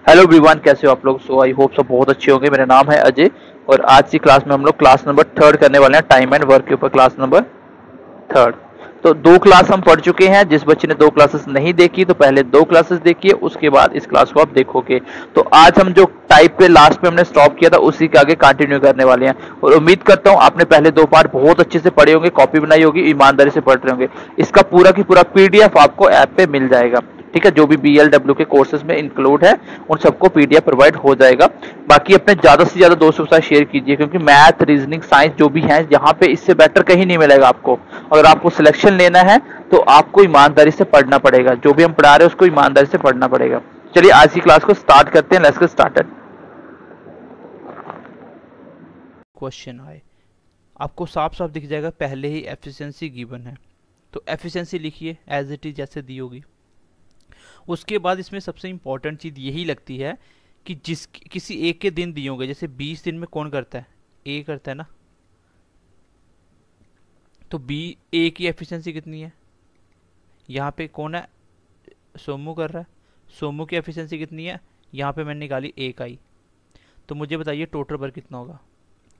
Hello everyone, कैसे हो आप लोग। सो आई होप सब बहुत अच्छे होंगे। मेरा नाम है अजय और आज की क्लास में हम लोग क्लास नंबर थर्ड करने वाले हैं, टाइम एंड वर्क के ऊपर क्लास नंबर थर्ड। तो दो क्लास हम पढ़ चुके हैं। जिस बच्चे ने दो क्लासेस नहीं देखी तो पहले दो क्लासेस देखिए, उसके बाद इस क्लास को आप देखोगे। तो आज हम जो टाइप पे लास्ट में हमने स्टॉप किया था उसी के आगे कंटिन्यू करने वाले हैं और उम्मीद करता हूँ आपने पहले दो पार्ट बहुत अच्छे से पढ़े होंगे, कॉपी बनाई होगी, ईमानदारी से पढ़ रहे होंगे। इसका पूरा की पूरा पीडीएफ आपको ऐप पे मिल जाएगा। ठीक है, जो भी BLW के कोर्सेज में इंक्लूड है उन सबको पीडीएफ प्रोवाइड हो जाएगा। बाकी अपने ज्यादा से ज्यादा दोस्तों के साथ शेयर कीजिए, क्योंकि मैथ, रीजनिंग, साइंस जो भी है यहाँ पे इससे बेटर कहीं नहीं मिलेगा आपको। अगर आपको सिलेक्शन लेना है तो आपको ईमानदारी से पढ़ना पड़ेगा, जो भी हम पढ़ा रहे हैं उसको ईमानदारी से पढ़ना पड़ेगा। चलिए आज की क्लास को स्टार्ट करते हैं। Let's get started. क्वेश्चन आए, आपको साफ साफ दिख जाएगा पहले ही एफिशिएंसी गिवन है, तो एफिशिएंसी लिखिए एज इट इज जैसे दी होगी। उसके बाद इसमें सबसे इंपॉर्टेंट चीज़ यही लगती है कि जिस किसी एक के दिन दिए होंगे, जैसे 20 दिन में कौन करता है, ए करता है ना, तो बी ए की एफिशिएंसी कितनी है, यहाँ पे कौन है, सोमू कर रहा है, सोमू की एफिशिएंसी कितनी है, यहाँ पे मैंने निकाली एक आई। तो मुझे बताइए टोटल वर्क कितना होगा।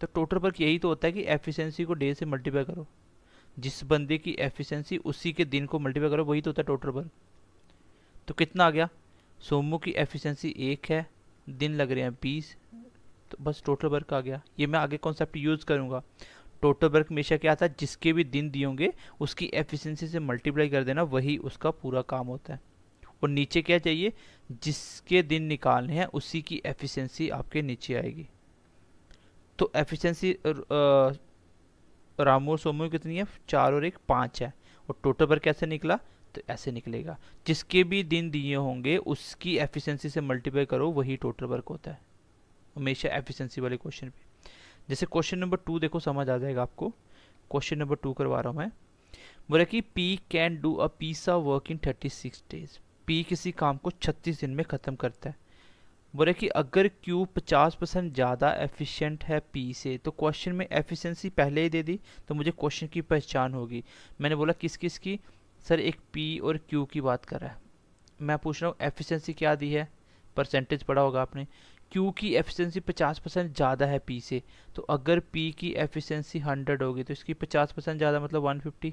तो टोटल वर्क यही तो होता है कि एफिशिएंसी को डे से मल्टीप्लाई करो, जिस बंदे की एफिशिएंसी उसी के दिन को मल्टीप्लाई करो, वही तो होता है टोटल वर्क। तो कितना आ गया, सोमू की एफिशिएंसी 1 है, दिन लग रहे हैं 20, तो बस टोटल वर्क आ गया। ये मैं आगे कॉन्सेप्ट यूज़ करूँगा। टोटल वर्क हमेशा क्या आता है, जिसके भी दिन दिए होंगे उसकी एफिशिएंसी से मल्टीप्लाई कर देना, वही उसका पूरा काम होता है। और नीचे क्या चाहिए, जिसके दिन निकालने हैं उसी की एफिशिएंसी आपके नीचे आएगी। तो एफिशिएंसी रामू और सोमू की कितनी है, 4 और 1 5 है। और टोटल वर्क कैसे निकला, तो ऐसे निकलेगा, जिसके भी दिन दिए होंगे उसकी एफिशिएंसी से मल्टीप्लाई करो, वही टोटल वर्क होता है हमेशा एफिशिएंसी वाले क्वेश्चन पे। जैसे क्वेश्चन नंबर 2 देखो, समझ आ जाएगा आपको। क्वेश्चन नंबर 2 करवा रहा हूँ मैं। बोला कि P can do a piece of work in 36 days. P किसी काम को 36 दिन में ख़त्म करता है। बोले कि अगर Q 50% ज़्यादा एफिशिएंट है P से, तो क्वेश्चन में एफिशिएंसी पहले ही दे दी, तो मुझे क्वेश्चन की पहचान होगी। मैंने बोला किस किस की, सर एक P और Q की बात कर रहा है। मैं पूछ रहा हूँ एफिशिएंसी क्या दी है, परसेंटेज पढ़ा होगा आपने। Q की एफिशिएंसी 50% ज़्यादा है P से, तो अगर P की एफिशिएंसी 100 होगी तो इसकी 50% ज़्यादा मतलब 150।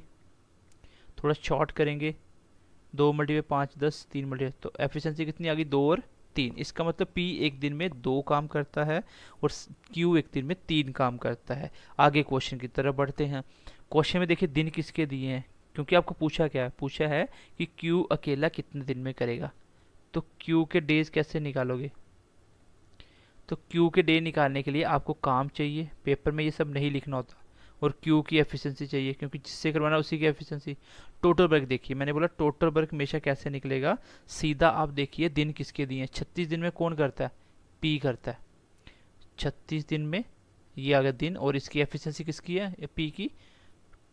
थोड़ा शॉर्ट करेंगे, 2 मल्टीप्लाई 5 10, 3 मल्टीप्लाई, तो एफिशिएंसी कितनी आ गई, 2 और 3। इसका मतलब P एक दिन में 2 काम करता है और Q एक दिन में 3 काम करता है। आगे क्वेश्चन की तरफ बढ़ते हैं। क्वेश्चन में देखिए दिन किसके दिए हैं, क्योंकि आपको पूछा क्या है, पूछा है कि Q अकेला कितने दिन में करेगा। तो Q के डेज कैसे निकालोगे, तो Q के डे निकालने के लिए आपको काम चाहिए, पेपर में ये सब नहीं लिखना होता, और Q की एफिशिएंसी चाहिए, क्योंकि जिससे करवाना उसी की एफिशिएंसी। टोटल वर्क देखिए, मैंने बोला टोटल वर्क हमेशा कैसे निकलेगा, सीधा आप देखिए दिन किसके दिए हैं। 36 दिन में कौन करता है, P करता है। 36 दिन में ये आ गया दिन, और इसकी एफिशिएंसी किसकी है, P की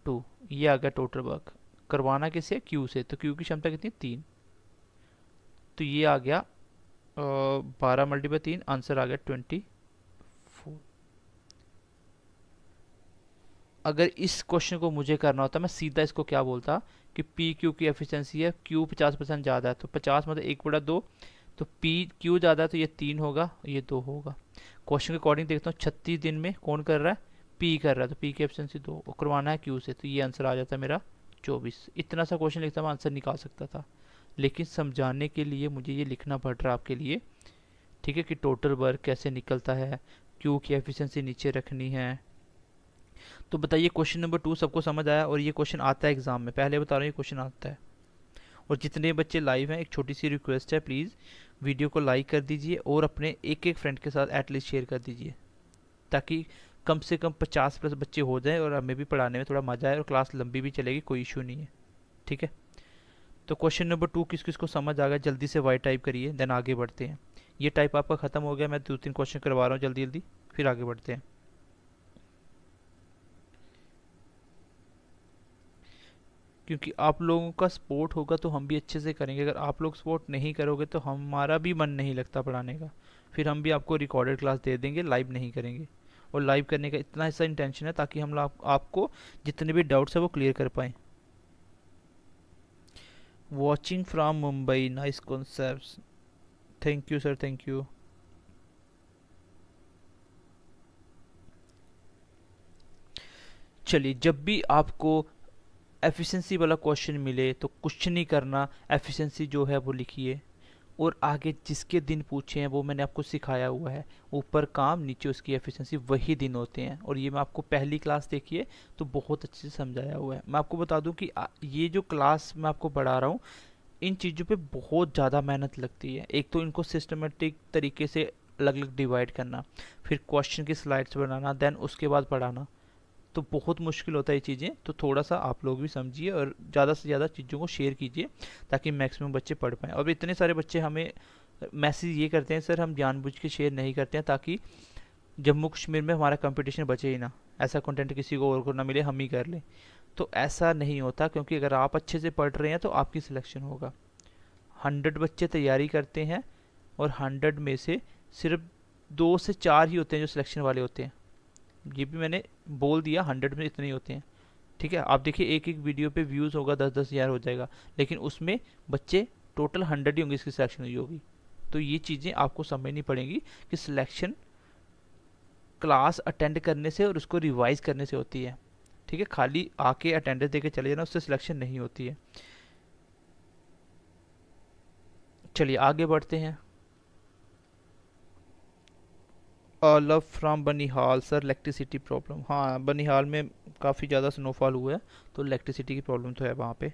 2। ये आ गया टोटल वर्क। करवाना किसे, Q से, तो Q की क्षमता कितनी, 3। तो ये आ गया 12 मल्टीप्लाई 3, आंसर आ गया 24। अगर इस क्वेश्चन को मुझे करना होता, मैं सीधा इसको क्या बोलता कि पी क्यू की एफिशिएंसी है, क्यू 50% ज़्यादा है, तो 50 मतलब 1/2, तो पी क्यू ज़्यादा है तो ये 3 होगा, ये 2 होगा। क्वेश्चन के अकॉर्डिंग देखता हूँ 36 दिन में कौन कर रहा है, पी कर रहा है, तो पी की एफिशिएंसी 2 और करवाना है क्यू से, तो ये आंसर आ जाता है मेरा 24। इतना सा क्वेश्चन लिखता मैं आंसर निकाल सकता था, लेकिन समझाने के लिए मुझे ये लिखना पड़ रहा है आपके लिए, ठीक है, कि टोटल वर्क कैसे निकलता है, क्यू की एफिशिएंसी नीचे रखनी है। तो बताइए क्वेश्चन नंबर 2 सबको समझ आया, और ये क्वेश्चन आता है एग्जाम में, पहले बता रहा हूँ ये क्वेश्चन आता है। और जितने बच्चे लाइव हैं, एक छोटी सी रिक्वेस्ट है, प्लीज़ वीडियो को लाइक कर दीजिए और अपने एक एक फ्रेंड के साथ एटलीस्ट शेयर कर दीजिए, ताकि कम से कम 50+ बच्चे हो जाएं और हमें भी पढ़ाने में थोड़ा मज़ा आए और क्लास लंबी भी चलेगी, कोई इशू नहीं है, ठीक है। तो क्वेश्चन नंबर 2 किस किस को समझ आ गया, जल्दी से वाई टाइप करिए, देन आगे बढ़ते हैं। ये टाइप आपका ख़त्म हो गया, मैं 2-3 क्वेश्चन करवा रहा हूँ जल्दी जल्दी, फिर आगे बढ़ते हैं। क्योंकि आप लोगों का सपोर्ट होगा तो हम भी अच्छे से करेंगे, अगर आप लोग सपोर्ट नहीं करोगे तो हमारा भी मन नहीं लगता पढ़ाने का, फिर हम भी आपको रिकॉर्डेड क्लास दे देंगे, लाइव नहीं करेंगे। और लाइव करने का इतना ऐसा इंटेंशन है ताकि हम लोग आपको जितने भी डाउट्स है वो क्लियर कर पाएँ। Watching from Mumbai, nice concept, thank you sir, thank you. चलिए, जब भी आपको एफिशिएंसी वाला क्वेश्चन मिले तो कुछ नहीं करना, एफिशिएंसी जो है वो लिखिए, और आगे जिसके दिन पूछे हैं वो मैंने आपको सिखाया हुआ है, ऊपर काम नीचे उसकी एफिशिएंसी, वही दिन होते हैं। और ये मैं आपको पहली क्लास देखिए तो बहुत अच्छे से समझाया हुआ है। मैं आपको बता दूं कि ये जो क्लास मैं आपको पढ़ा रहा हूँ, इन चीज़ों पे बहुत ज़्यादा मेहनत लगती है। एक तो इनको सिस्टमेटिक तरीके से अलग अलग डिवाइड करना, फिर क्वेश्चन की स्लाइड्स बनाना, देन उसके बाद पढ़ाना, तो बहुत मुश्किल होता है ये चीज़ें। तो थोड़ा सा आप लोग भी समझिए और ज़्यादा से ज़्यादा चीज़ों को शेयर कीजिए ताकि मैक्सिमम बच्चे पढ़ पाएँ। और इतने सारे बच्चे हमें मैसेज ये करते हैं, सर हम जानबूझ के शेयर नहीं करते हैं ताकि जम्मू कश्मीर में हमारा कंपटीशन बचे ही ना, ऐसा कंटेंट किसी को और को ना मिले, हम ही कर लें। तो ऐसा नहीं होता, क्योंकि अगर आप अच्छे से पढ़ रहे हैं तो आपकी सिलेक्शन होगा। 100 बच्चे तैयारी करते हैं और 100 में से सिर्फ 2 से 4 ही होते हैं जो सिलेक्शन वाले होते हैं। ये भी मैंने बोल दिया, 100 में इतने ही होते हैं। ठीक है, आप देखिए एक एक वीडियो पे व्यूज़ होगा 10-10 हज़ार हो जाएगा, लेकिन उसमें बच्चे टोटल 100 ही होंगे, इसकी सिलेक्शन हुई होगी। तो ये चीज़ें आपको समझनी पड़ेंगी कि सिलेक्शन क्लास अटेंड करने से और उसको रिवाइज करने से होती है। ठीक है, खाली आके अटेंडेंस देके चले जाना, उससे सिलेक्शन नहीं होती है। चलिए आगे बढ़ते हैं। Love from Banihal sir, electricity problem. हाँ, बनिहाल में काफ़ी ज़्यादा स्नोफॉल हुआ है तो इलेक्ट्रिसिटी की प्रॉब्लम तो है वहाँ पे।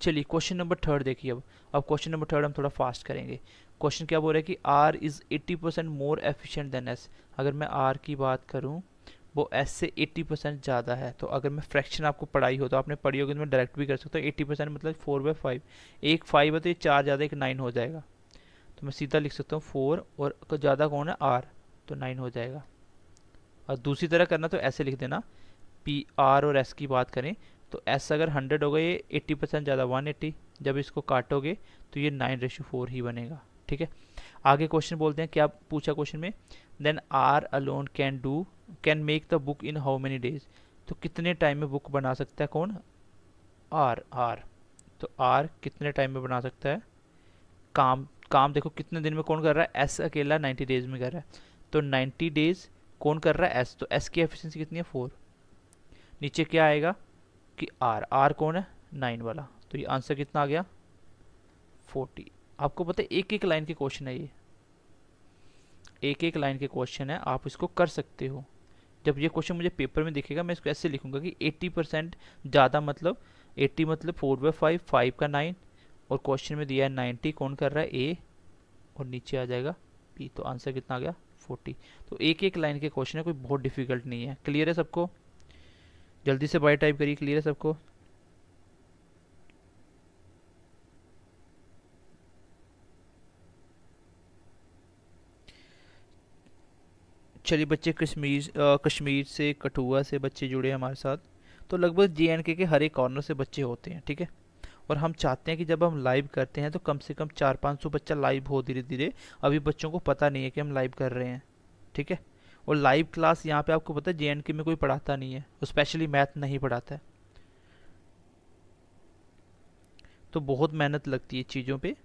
चलिए क्वेश्चन नंबर 3 देखिए। अब क्वेश्चन नंबर 3 हम थोड़ा फास्ट करेंगे। क्वेश्चन क्या बोल रहा है कि R is 80% more efficient than S. अगर मैं आर की बात करूँ, वो एस से 80% ज़्यादा है। तो अगर मैं फ्रैक्शन आपको पढ़ाई हो तो आपने पढ़ी होगी तो मैं डायरेक्ट भी कर सकता हूँ। 80% मतलब 4/5, एक 5 है तो ये 4 ज़्यादा एक 9 हो जाएगा। तो मैं सीधा लिख सकता हूँ 4, और ज़्यादा कौन है, आर, तो 9 हो जाएगा। और दूसरी तरह करना तो ऐसे लिख देना, पी आर और एस की बात करें तो एस अगर 100 होगा, ये 80% ज़्यादा 180, जब इसको काटोगे तो ये 9/4 ही बनेगा। ठीक है, आगे क्वेश्चन बोलते हैं। क्या पूछा क्वेश्चन में, then R alone can make the book in how many days. तो कितने टाइम में बुक बना सकता है कौन, आर। तो आर कितने टाइम में बना सकता है, काम देखो कितने दिन में कौन कर रहा है, एस अकेला 90 डेज में कर रहा है। तो 90 डेज कौन कर रहा है, एस। तो एस की एफिशिएंसी कितनी है, 4। नीचे क्या आएगा कि आर कौन है, 9 वाला। तो ये आंसर कितना आ गया, 40। आपको पता है एक एक लाइन के क्वेश्चन है ये, एक एक लाइन के क्वेश्चन है, आप इसको कर सकते हो। जब ये क्वेश्चन मुझे पेपर में दिखेगा मैं इसको ऐसे लिखूंगा कि 80% ज़्यादा मतलब 80 मतलब 4/5, 5 का 9, और क्वेश्चन में दिया है 90, कौन कर रहा है, ए, और नीचे आ जाएगा पी। तो आंसर कितना आ गया, 40। तो एक एक लाइन के क्वेश्चन है, कोई बहुत डिफिकल्ट नहीं है। क्लियर है सबको, जल्दी से बाय टाइप करिए। क्लियर है सबको, चलिए बच्चे कश्मीर से, कठुआ से बच्चे जुड़े हैं हमारे साथ। तो लगभग JNK के हर एक कॉर्नर से बच्चे होते हैं। ठीक है, और हम चाहते हैं कि जब हम लाइव करते हैं तो कम से कम 400-500 बच्चा लाइव हो धीरे धीरे। अभी बच्चों को पता नहीं है कि हम लाइव कर रहे हैं। ठीक है, और लाइव क्लास यहाँ पे आपको पता है JNK में कोई पढ़ाता नहीं है, स्पेशली मैथ नहीं पढ़ाता है, तो बहुत मेहनत लगती है चीज़ों पे।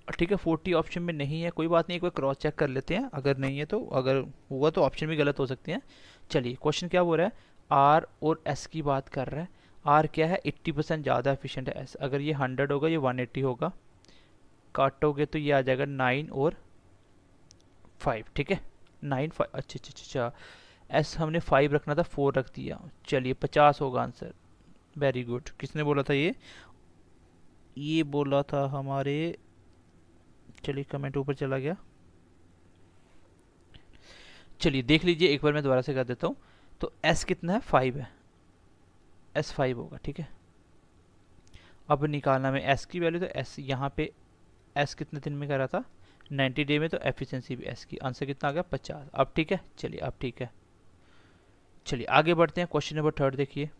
ठीक है, 40 ऑप्शन में नहीं है, कोई बात नहीं, एक बार क्रॉस चेक कर लेते हैं, अगर नहीं है तो, अगर हुआ तो ऑप्शन भी गलत हो सकते हैं। चलिए क्वेश्चन क्या बोल रहा है, आर और एस की बात कर रहा है। आर क्या है, 80% ज़्यादा एफिशिएंट है एस। अगर ये 100 होगा, ये 180 होगा, काटोगे तो ये आ जाएगा 9 और 5। ठीक है, 9 5, अच्छा अच्छा अच्छा, एस हमने 5 रखना था, 4 रख दिया। चलिए 50 होगा आंसर। Very good. किसने बोला था ये बोला था हमारे, चलिए कमेंट ऊपर चला गया। चलिए देख लीजिए एक बार, मैं दोबारा से कर देता हूँ। तो एस कितना है, 5 है, एस 5 होगा। ठीक है, अब निकालना में एस की वैल्यू, तो एस यहाँ पे एस कितने दिन में करा था, 90 डे में, तो एफिशिएंसी भी एस की। आंसर कितना आ गया, 50। अब ठीक है, चलिए अब ठीक है। चलिए आगे बढ़ते हैं। क्वेश्चन नंबर 3 देखिए।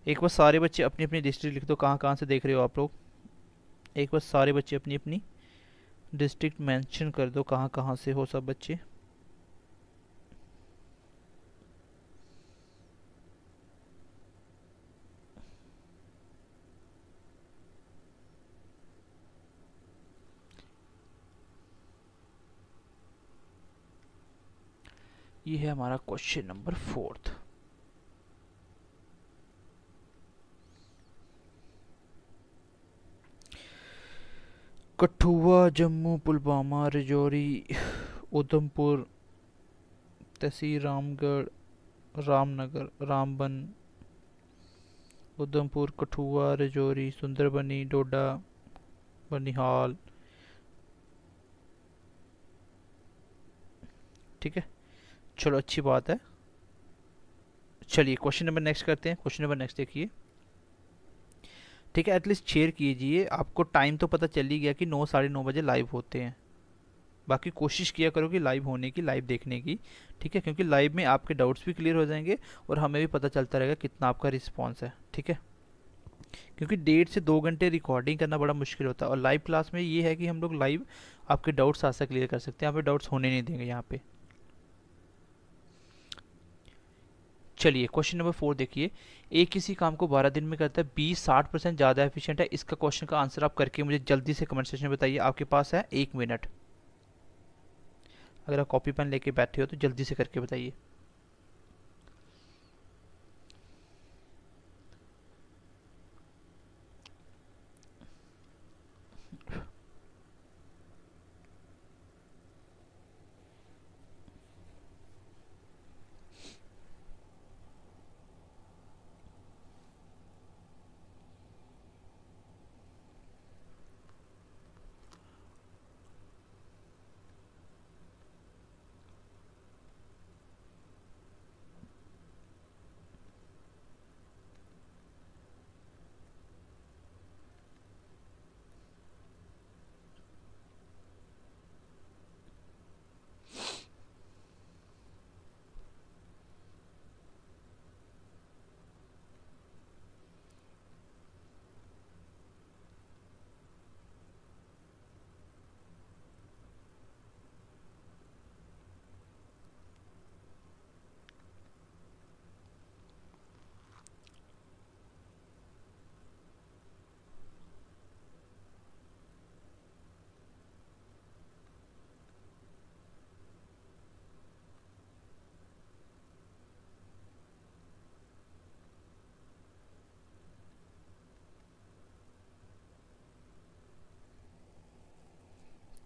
एक बार सारे बच्चे अपनी अपनी डिस्ट्रिक्ट लिख दो, कहाँ कहाँ से देख रहे हो आप लोग। एक बार सारे बच्चे अपनी अपनी डिस्ट्रिक्ट मेंशन कर दो, कहाँ कहाँ से हो सब बच्चे। ये है हमारा क्वेश्चन नंबर 4। कठुआ, जम्मू, पुलवामा, राजौरी, उधमपुर, तहसील रामगढ़, रामनगर, रामबन, उधमपुर, कठुआ, राजौरी, सुंदरबनी, डोडा, बनिहाल। ठीक है, चलो अच्छी बात है। चलिए क्वेश्चन नंबर नेक्स्ट करते हैं। क्वेश्चन नंबर नेक्स्ट देखिए। ठीक है, एटलीस्ट शेयर कीजिए। आपको टाइम तो पता चल ही गया कि 9 साढ़े 9 बजे लाइव होते हैं। बाकी कोशिश किया करो कि लाइव होने की, लाइव देखने की। ठीक है, क्योंकि लाइव में आपके डाउट्स भी क्लियर हो जाएंगे और हमें भी पता चलता रहेगा कितना आपका रिस्पॉन्स है। ठीक है, क्योंकि 1.5 से 2 घंटे रिकॉर्डिंग करना बड़ा मुश्किल होता है, और लाइव क्लास में ये है कि हम लोग लाइव आपके डाउट्स आसा क्लियर कर सकते हैं। यहाँ पे डाउट्स होने नहीं देंगे यहाँ पे। चलिए क्वेश्चन नंबर 4 देखिए। ए किसी काम को 12 दिन में करता है, बी 60% ज़्यादा एफिशिएंट है। इसका क्वेश्चन का आंसर आप करके मुझे जल्दी से कमेंट सेक्शन में बताइए। आपके पास है 1 मिनट। अगर आप कॉपी पेन लेके बैठे हो तो जल्दी से करके बताइए।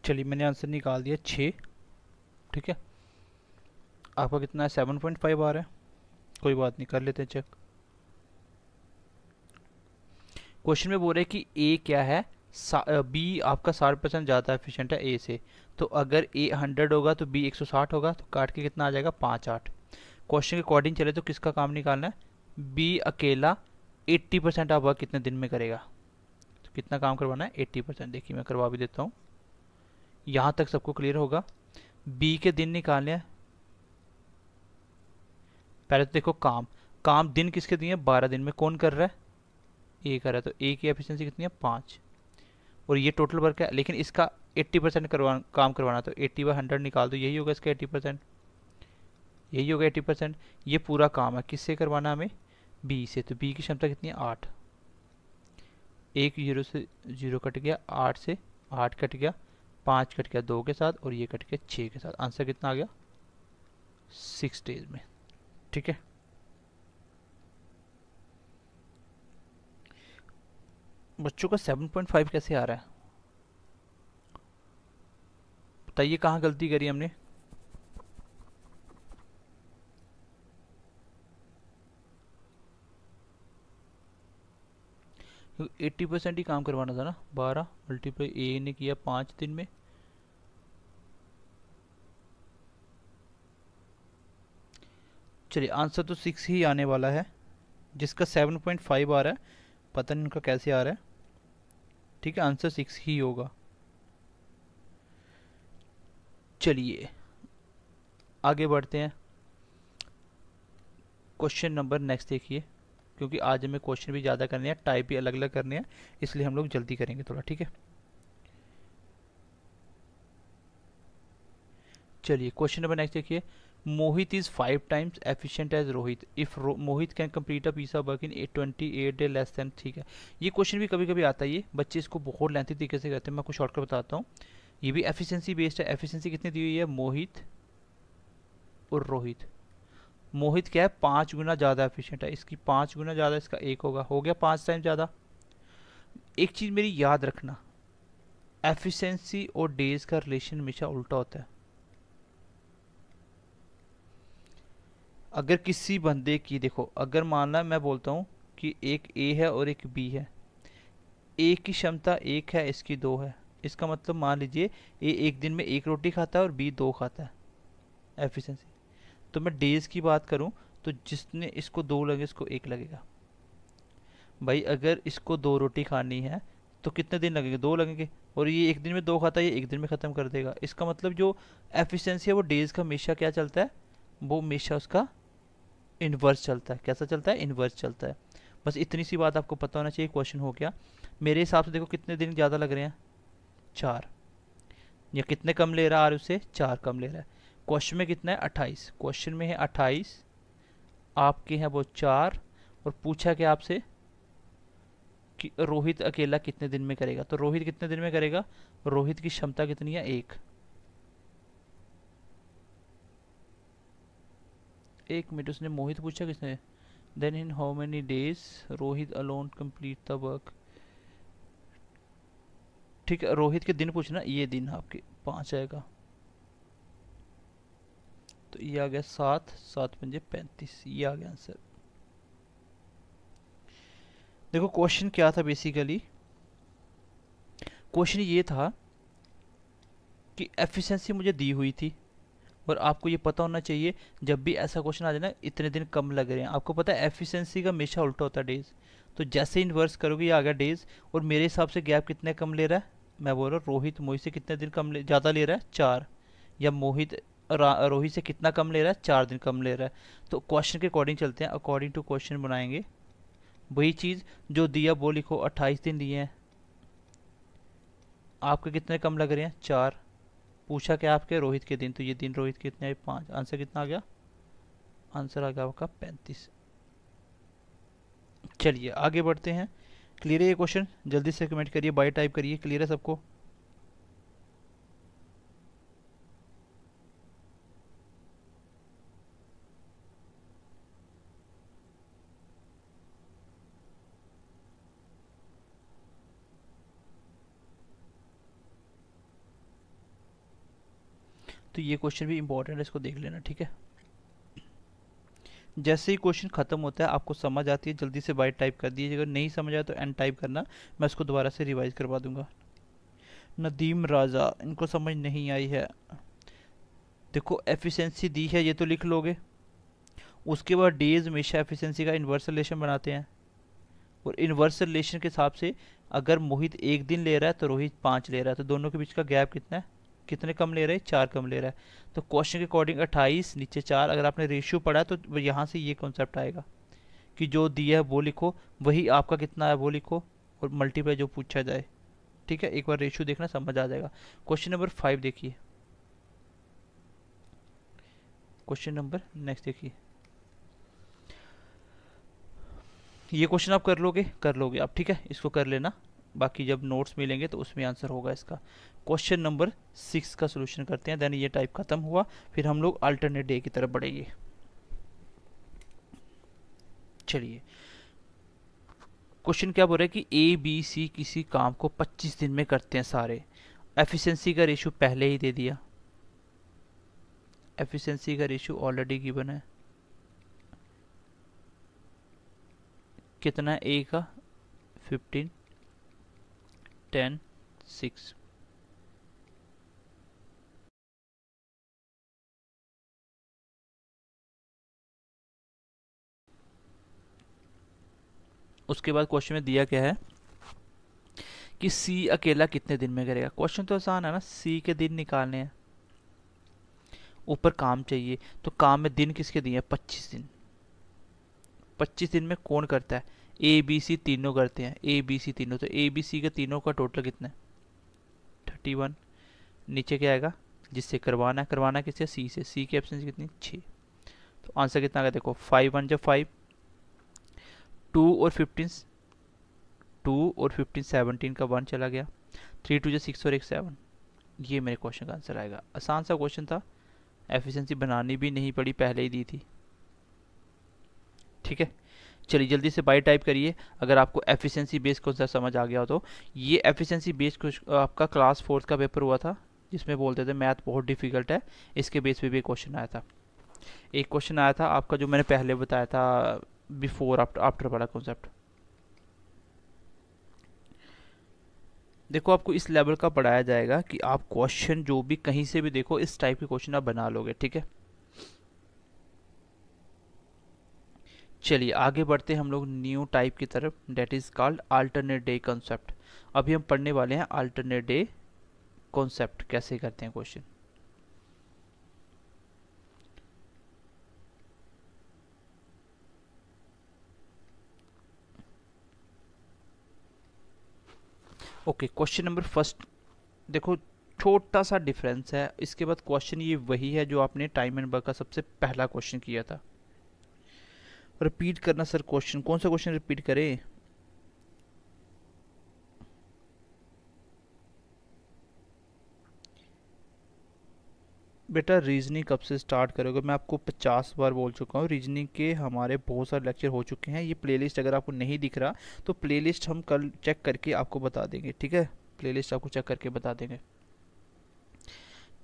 चलिए मैंने आंसर निकाल दिया 6। ठीक है, आपका कितना है? 7.5 आ रहा है। कोई बात नहीं, कर लेते हैं चेक। क्वेश्चन में बोल रहे हैं कि ए क्या है, बी आपका 60% ज़्यादा एफिशिएंट है ए से। तो अगर ए 100 होगा तो बी 160 होगा, तो काट के कितना आ जाएगा? 5 8। क्वेश्चन के अकॉर्डिंग चले तो किसका काम निकालना है? बी अकेला 80% आप वर्क कितने दिन में करेगा? तो कितना काम करवाना है? 80%। देखिए मैं करवा भी देता हूँ, यहाँ तक सबको क्लियर होगा। बी के दिन निकालने हैं। पहले तो देखो काम, काम दिन किसके दिए? 12 दिन में। कौन कर रहा है? ए कर रहा है। तो ए की एफिशिएंसी कितनी है? 5। और ये टोटल वर्क है, लेकिन इसका 80% काम करवाना। तो 80/100 निकाल दो, यही होगा इसका 80%। यही होगा 80%। ये पूरा काम है किससे करवाना हमें? बी से। तो बी की क्षमता कितनी है? 8। एक 0 से 0 कट गया, 8 से 8 कट गया, 5 कट गया 2 के साथ, और ये कट गया 6 के साथ। आंसर कितना आ गया? 6 डेज में। ठीक है, बच्चों का 7.5 कैसे आ रहा है? बताइए कहाँ गलती करी हमने? क्योंकि 80% ही काम करवाना था ना। 12 मल्टीप्लाई ए ने किया 5 दिन में। चलिए आंसर तो 6 ही आने वाला है। जिसका 7.5 आ रहा है, पता नहीं उनका कैसे आ रहा है। ठीक है, आंसर 6 ही होगा। चलिए आगे बढ़ते हैं। क्वेश्चन नंबर नेक्स्ट देखिए। क्योंकि आज हमें क्वेश्चन भी ज़्यादा करने हैं, टाइप भी अलग अलग करने हैं, इसलिए हम लोग जल्दी करेंगे थोड़ा। ठीक है, चलिए क्वेश्चन नंबर नेक्स्ट देखिए। Mohit is 5 times efficient as Rohit if Mohit can complete a piece of work in 28 day less than. ठीक है, ये क्वेश्चन भी कभी कभी आता है। ये बच्चे इसको बहुत लेंथी तरीके से करते हैं, मैं कुछ शॉर्टकट बताता हूँ। ये भी एफिशिएंसी बेस्ड है। एफिशिएंसी कितनी दी हुई है? मोहित और रोहित। मोहित क्या है 5 गुना ज़्यादा एफिशिएंट है, इसकी 5 गुना ज़्यादा, इसका 1 होगा, हो गया 5 टाइम ज़्यादा। एक चीज़ मेरी याद रखना, एफिशिएंसी और डेज का रिलेशन हमेशा उल्टा होता है। अगर किसी बंदे की, देखो अगर मानना मैं बोलता हूँ कि एक ए है और एक बी है, ए की क्षमता 1 है, इसकी 2 है, इसका मतलब मान लीजिए ए एक दिन में 1 रोटी खाता है और बी 2 खाता है एफिशिएंसी। तो मैं डेज की बात करूं तो जिसने इसको 2 लगे इसको 1 लगेगा। भाई अगर इसको 2 रोटी खानी है तो कितने दिन लगेंगे, 2 लगेंगे, और ये एक दिन में 2 खाता है, ये एक दिन में ख़त्म कर देगा। इसका मतलब जो एफिशिएंसी है वो डेज का हमेशा क्या चलता है, वो हमेशा उसका इन्वर्स चलता है। कैसा चलता है, इन्वर्स चलता है। बस इतनी सी बात आपको पता होना चाहिए। क्वेश्चन हो गया। मेरे हिसाब से देखो कितने दिन ज़्यादा लग रहे हैं, 4, या कितने कम ले रहा है, उससे 4 कम ले रहा है। क्वेश्चन में कितना है, 28, क्वेश्चन में है 28, आपके हैं वो 4, और पूछा क्या आपसे कि रोहित अकेला कितने दिन में करेगा। तो रोहित कितने दिन में करेगा, रोहित की क्षमता कितनी है, 1 मिनट, उसने मोहित पूछा किसने, then in how many days Rohit alone complete the work. ठीक है, रोहित के दिन पूछना, ये दिन आपके 5 आएगा, तो ये आ गया 7, 7 पंजे 35, ये आ गया आंसर। देखो क्वेश्चन क्या था, बेसिकली क्वेश्चन ये था कि एफिशिएंसी मुझे दी हुई थी, और आपको ये पता होना चाहिए जब भी ऐसा क्वेश्चन आ जाए ना, इतने दिन कम लग रहे हैं, आपको पता है एफिशिएंसी का हमेशा उल्टा होता है डेज। तो जैसे इन्वर्स करोगे ये आ गया डेज, और मेरे हिसाब से गैप कितने कम ले रहा है, मैं बोल रहा हूँ रोहित मोहित से कितने दिन कम ज़्यादा ले रहा है, 4, या मोहित रोहित से कितना कम ले रहा है, 4 दिन कम ले रहा है। तो क्वेश्चन के अकॉर्डिंग चलते हैं, अकॉर्डिंग टू क्वेश्चन बनाएंगे। वही चीज़ जो दिया वो लिखो, 28 दिन दिए हैं, आपके कितने कम लग रहे हैं, 4, पूछा क्या आपके रोहित के दिन, तो ये दिन रोहित के कितने आए, 5, आंसर कितना आ गया, आंसर आ गया आपका 35। चलिए आगे बढ़ते हैं। क्लियर है ये क्वेश्चन, जल्दी से कमेंट करिए, बाय टाइप करिए, क्लियर है सबको। तो ये क्वेश्चन भी इंपॉर्टेंट है, इसको देख लेना, ठीक है। जैसे ही क्वेश्चन खत्म होता है, आपको समझ आती है, जल्दी से बाय टाइप कर दीजिए, अगर नहीं समझ आया तो एन टाइप करना, मैं इसको दोबारा से रिवाइज करवा दूंगा। नदीम राजा, इनको समझ नहीं आई है। देखो एफिशिएंसी दी है, ये तो लिख लोगे, उसके बाद डेज हमेशा एफिशिएंसी का इन्वर्स रिलेशन बनाते हैं, और इन्वर्स रिलेशन के हिसाब से अगर मोहित 1 दिन ले रहा है तो रोहित 5 ले रहा है, तो दोनों के बीच का गैप कितना है, कितने कम ले रहे हैं, 4 कम ले रहा है। तो क्वेश्चन के अकॉर्डिंग 28 नीचे 4, अगर आपने रेशियो पढ़ा है तो यहाँ से ये कॉन्सेप्ट आएगा कि जो दिया है वो लिखो, वही आपका कितना है वो लिखो, और मल्टीप्लाई जो पूछा जाए, ठीक है। एक बार रेशियो देखना, समझ आ जाएगा। क्वेश्चन नंबर 5 देखिए, क्वेश्चन नंबर नेक्स्ट देखिए। ये क्वेश्चन आप कर लोगे आप, ठीक है, इसको कर लेना, बाकी जब नोट्स मिलेंगे तो उसमें आंसर होगा इसका। क्वेश्चन नंबर 6 का सोल्यूशन करते हैं, देन ये टाइप खत्म हुआ, फिर हम लोग अल्टरनेट डे की तरफ बढ़ेंगे। चलिए क्वेश्चन क्या बोल रहा है कि ए बी सी किसी काम को 25 दिन में करते हैं सारे, एफिशिएंसी का रेशियो पहले ही दे दिया, एफिशिएंसी का रेशियो ऑलरेडी गिवन है, कितना है ए का, 15, 10, 6। उसके बाद क्वेश्चन में दिया क्या है कि सी अकेला कितने दिन में करेगा। क्वेश्चन तो आसान है ना, सी के दिन निकालने हैं, ऊपर काम चाहिए, तो काम में दिन किसके दिए हैं, 25 दिन। 25 दिन में कौन करता है, ए बी सी तीनों करते हैं, ए बी सी तीनों, तो ए बी सी के तीनों का टोटल कितना है, 31। नीचे क्या आएगा, जिससे करवाना है, करवाना किससे, सी से, सी की एब्सेंस कितनी, 6। तो आंसर कितना आ गया, देखो 5 1 जब 5, 2 और 15, 2 और 15 17 का 1 चला गया, 3 2 6 और 1 7। ये मेरे क्वेश्चन का आंसर आएगा। आसान सा क्वेश्चन था, एफिशिएंसी बनानी भी नहीं पड़ी, पहले ही दी थी। ठीक है, चलिए जल्दी से बाय टाइप करिए अगर आपको एफिशिएंसी बेस्ड कॉन्सेप्ट समझ आ गया हो तो। ये एफिशिएंसी बेस्ड आपका क्लास 4 का पेपर हुआ था, जिसमें बोलते थे मैथ बहुत डिफिकल्ट है, इसके बेस पे भी क्वेश्चन आया था। एक क्वेश्चन आया था आपका जो मैंने पहले बताया था, बिफोर आफ्टर वाला कॉन्सेप्ट। देखो आपको इस लेवल का पढ़ाया जाएगा कि आप क्वेश्चन जो भी कहीं से भी देखो इस टाइप के क्वेश्चन आप बना लोगे। ठीक है, चलिए आगे बढ़ते हैं हम लोग न्यू टाइप की तरफ, that is called alternate day concept. अभी हम पढ़ने वाले हैं अल्टरनेट डे कॉन्सेप्ट, कैसे करते हैं question. Okay, question number first देखो, छोटा सा डिफरेंस है, इसके बाद क्वेश्चन ये वही है जो आपने टाइम एंड वर्क का सबसे पहला क्वेश्चन किया था। रिपीट करना सर, क्वेश्चन कौन सा क्वेश्चन रिपीट करें? बेटा रीजनिंग कब से स्टार्ट करोगे? मैं आपको 50 बार बोल चुका हूँ, रीजनिंग के हमारे बहुत सारे लेक्चर हो चुके हैं। ये प्लेलिस्ट अगर आपको नहीं दिख रहा तो प्लेलिस्ट हम कल चेक करके आपको बता देंगे। ठीक है, प्लेलिस्ट आपको चेक करके बता देंगे।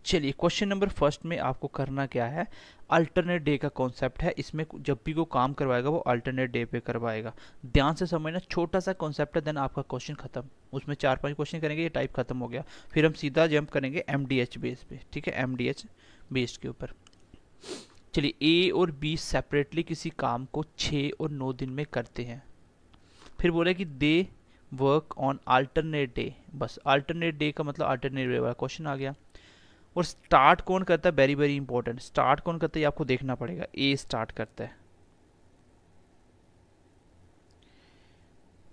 चलिए क्वेश्चन नंबर फर्स्ट में आपको करना क्या है, अल्टरनेट डे का कॉन्सेप्ट है। इसमें जब भी कोई काम करवाएगा वो अल्टरनेट डे पे करवाएगा। ध्यान से समझना, छोटा सा कॉन्सेप्ट है, देन आपका क्वेश्चन खत्म। उसमें 4-5 क्वेश्चन करेंगे, ये टाइप खत्म हो गया। फिर हम सीधा जंप करेंगे एमडीएच बेस पे। ठीक है, एमडीएच बेस्ड के ऊपर। चलिए ए और बी सेपरेटली किसी काम को 6 और 9 दिन में करते हैं। फिर बोले कि they work on alternate day. बस अल्टरनेट डे का मतलब अल्टरनेट डे वाला क्वेश्चन आ गया। और स्टार्ट कौन करता है, वेरी वेरी इंपॉर्टेंट, स्टार्ट कौन करता है ये आपको देखना पड़ेगा। ए स्टार्ट करता है।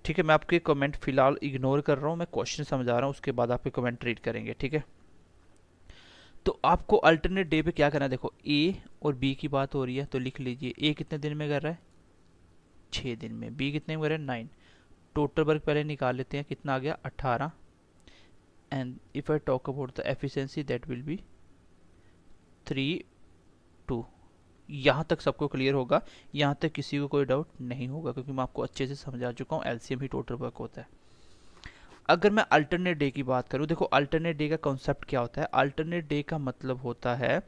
ठीक है, मैं आपके कमेंट फिलहाल इग्नोर कर रहा हूँ, मैं क्वेश्चन समझा रहा हूँ, उसके बाद आपके कमेंट रीड करेंगे। ठीक है, तो आपको अल्टरनेट डे पे क्या करना है, देखो ए और बी की बात हो रही है तो लिख लीजिए ए कितने दिन में कर रहा है, 6 दिन में। बी कितने में कर रहा है, 9। टोटल वर्क पहले निकाल लेते हैं, कितना आ गया, 18। And if I talk about the efficiency that will be 3:2। यहाँ तक सबको क्लियर होगा, यहाँ तक किसी को कोई डाउट नहीं होगा, क्योंकि मैं आपको अच्छे से समझा चुका हूँ एलसीएम ही टोटल वर्क होता है। अगर मैं अल्टरनेट डे की बात करूँ, देखो अल्टरनेट डे का कॉन्सेप्ट क्या होता है। अल्टरनेट डे का मतलब होता है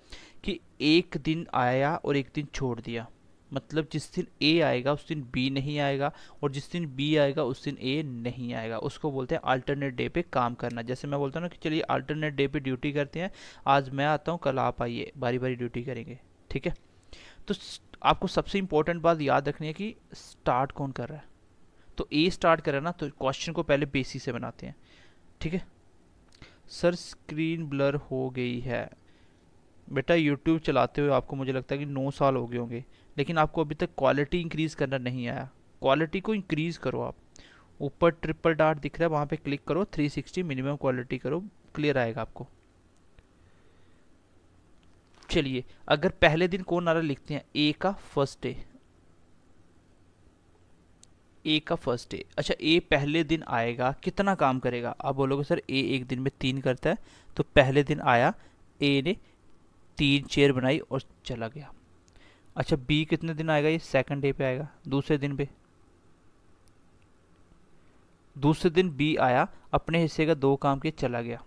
कि एक दिन आया और एक दिन छोड़ दिया। मतलब जिस दिन ए आएगा उस दिन बी नहीं आएगा, और जिस दिन बी आएगा उस दिन ए नहीं आएगा, उसको बोलते हैं अल्टरनेट डे पे काम करना। जैसे मैं बोलता हूँ ना कि चलिए अल्टरनेट डे पे ड्यूटी करते हैं, आज मैं आता हूँ कल आप आइए, बारी बारी ड्यूटी करेंगे। ठीक है, तो आपको सबसे इंपॉर्टेंट बात याद रखनी है कि स्टार्ट कौन कर रहा है। तो ए स्टार्ट करे ना, तो क्वेश्चन को पहले बेसिस से बनाते हैं। ठीक है, सर स्क्रीन ब्लर हो गई है। बेटा यूट्यूब चलाते हुए आपको मुझे लगता है कि 9 साल हो गए होंगे, लेकिन आपको अभी तक क्वालिटी इंक्रीज करना नहीं आया। क्वालिटी को इंक्रीज करो आप। ऊपर ट्रिपल डॉट दिख रहा है, वहाँ पे क्लिक करो, 360 मिनिमम क्वालिटी करो, क्लियर आएगा आपको। चलिए अगर पहले दिन कौन आ रहा लिखते हैं, ए का फर्स्ट डे। ए का फर्स्ट डे, अच्छा ए पहले दिन आएगा, कितना काम करेगा? आप बोलोगे सर ए एक दिन में 3 करता है, तो पहले दिन आया, ए ने 3 चेयर बनाई और चला गया। अच्छा बी कितने दिन आएगा, ये सेकंड डे पे आएगा, दूसरे दिन पे। दूसरे दिन बी आया, अपने हिस्से का 2 काम किए, चला गया।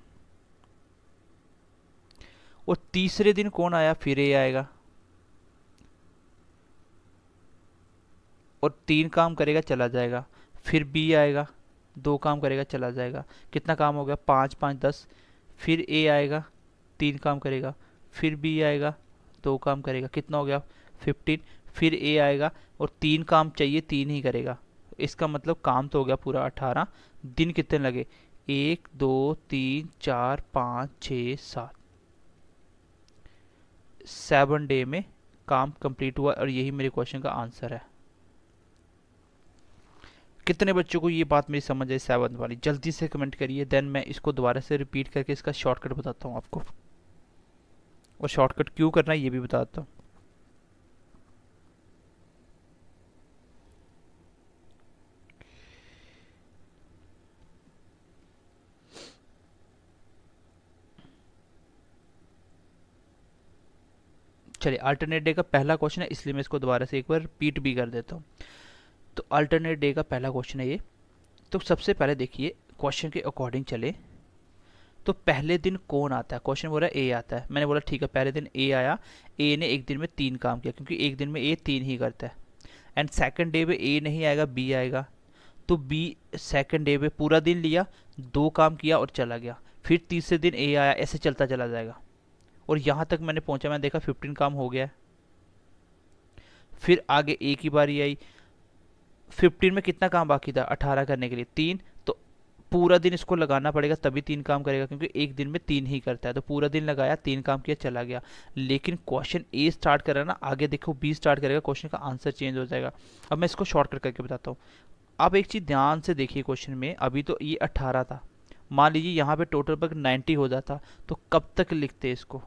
और तीसरे दिन कौन आया, फिर ए आएगा और 3 काम करेगा, चला जाएगा। फिर बी आएगा, 2 काम करेगा, चला जाएगा। कितना काम हो गया, 5 5 10। फिर ए आएगा, 3 काम करेगा। फिर बी आएगा, 2 काम करेगा, कितना हो गया, 15। फिर ए आएगा और 3 काम चाहिए, 3 ही करेगा। इसका मतलब काम तो हो गया पूरा 18। दिन कितने लगे, 1 2 3 4 5 6 7। 7 डे में काम कंप्लीट हुआ, और यही मेरे क्वेश्चन का आंसर है। कितने बच्चों को ये बात मेरी समझ आई 7 वाली, जल्दी से कमेंट करिए, देन मैं इसको दोबारा से रिपीट करके इसका शॉर्टकट बताता हूँ आपको, और शॉर्टकट क्यों करना है ये भी बताता हूँ। चलिए अल्टरनेट डे का पहला क्वेश्चन है, इसलिए मैं इसको दोबारा से एक बार रिपीट भी कर देता हूँ। तो अल्टरनेट डे का पहला क्वेश्चन है ये। तो सबसे पहले देखिए क्वेश्चन के अकॉर्डिंग चले तो पहले दिन कौन आता है, क्वेश्चन बोल रहा है ए आता है। मैंने बोला ठीक है, पहले दिन ए आया, ए ने एक दिन में 3 काम किया, क्योंकि एक दिन में ए 3 ही करता है। एंड सेकंड डे पे ए नहीं आएगा, बी आएगा। तो बी सेकंड डे पे पूरा दिन लिया, 2 काम किया और चला गया। फिर तीसरे दिन ए आया, ऐसे चलता चला जाएगा। और यहाँ तक मैंने पहुँचा, मैंने देखा 15 काम हो गया है। फिर आगे ए की बारी आई, 15 में कितना काम बाकी था 18 करने के लिए, 3। तो पूरा दिन इसको लगाना पड़ेगा तभी 3 काम करेगा, क्योंकि एक दिन में 3 ही करता है। तो पूरा दिन लगाया, 3 काम किया, चला गया। लेकिन क्वेश्चन ए स्टार्ट कर रहा है ना, आगे देखो बी स्टार्ट करेगा, क्वेश्चन का आंसर चेंज हो जाएगा। अब मैं इसको शॉर्टकट करके बताता हूँ। अब एक चीज़ ध्यान से देखिए, क्वेश्चन में अभी तो ये 18 था, मान लीजिए यहाँ पे टोटल पर 90 हो जाता, तो कब तक लिखते इसको,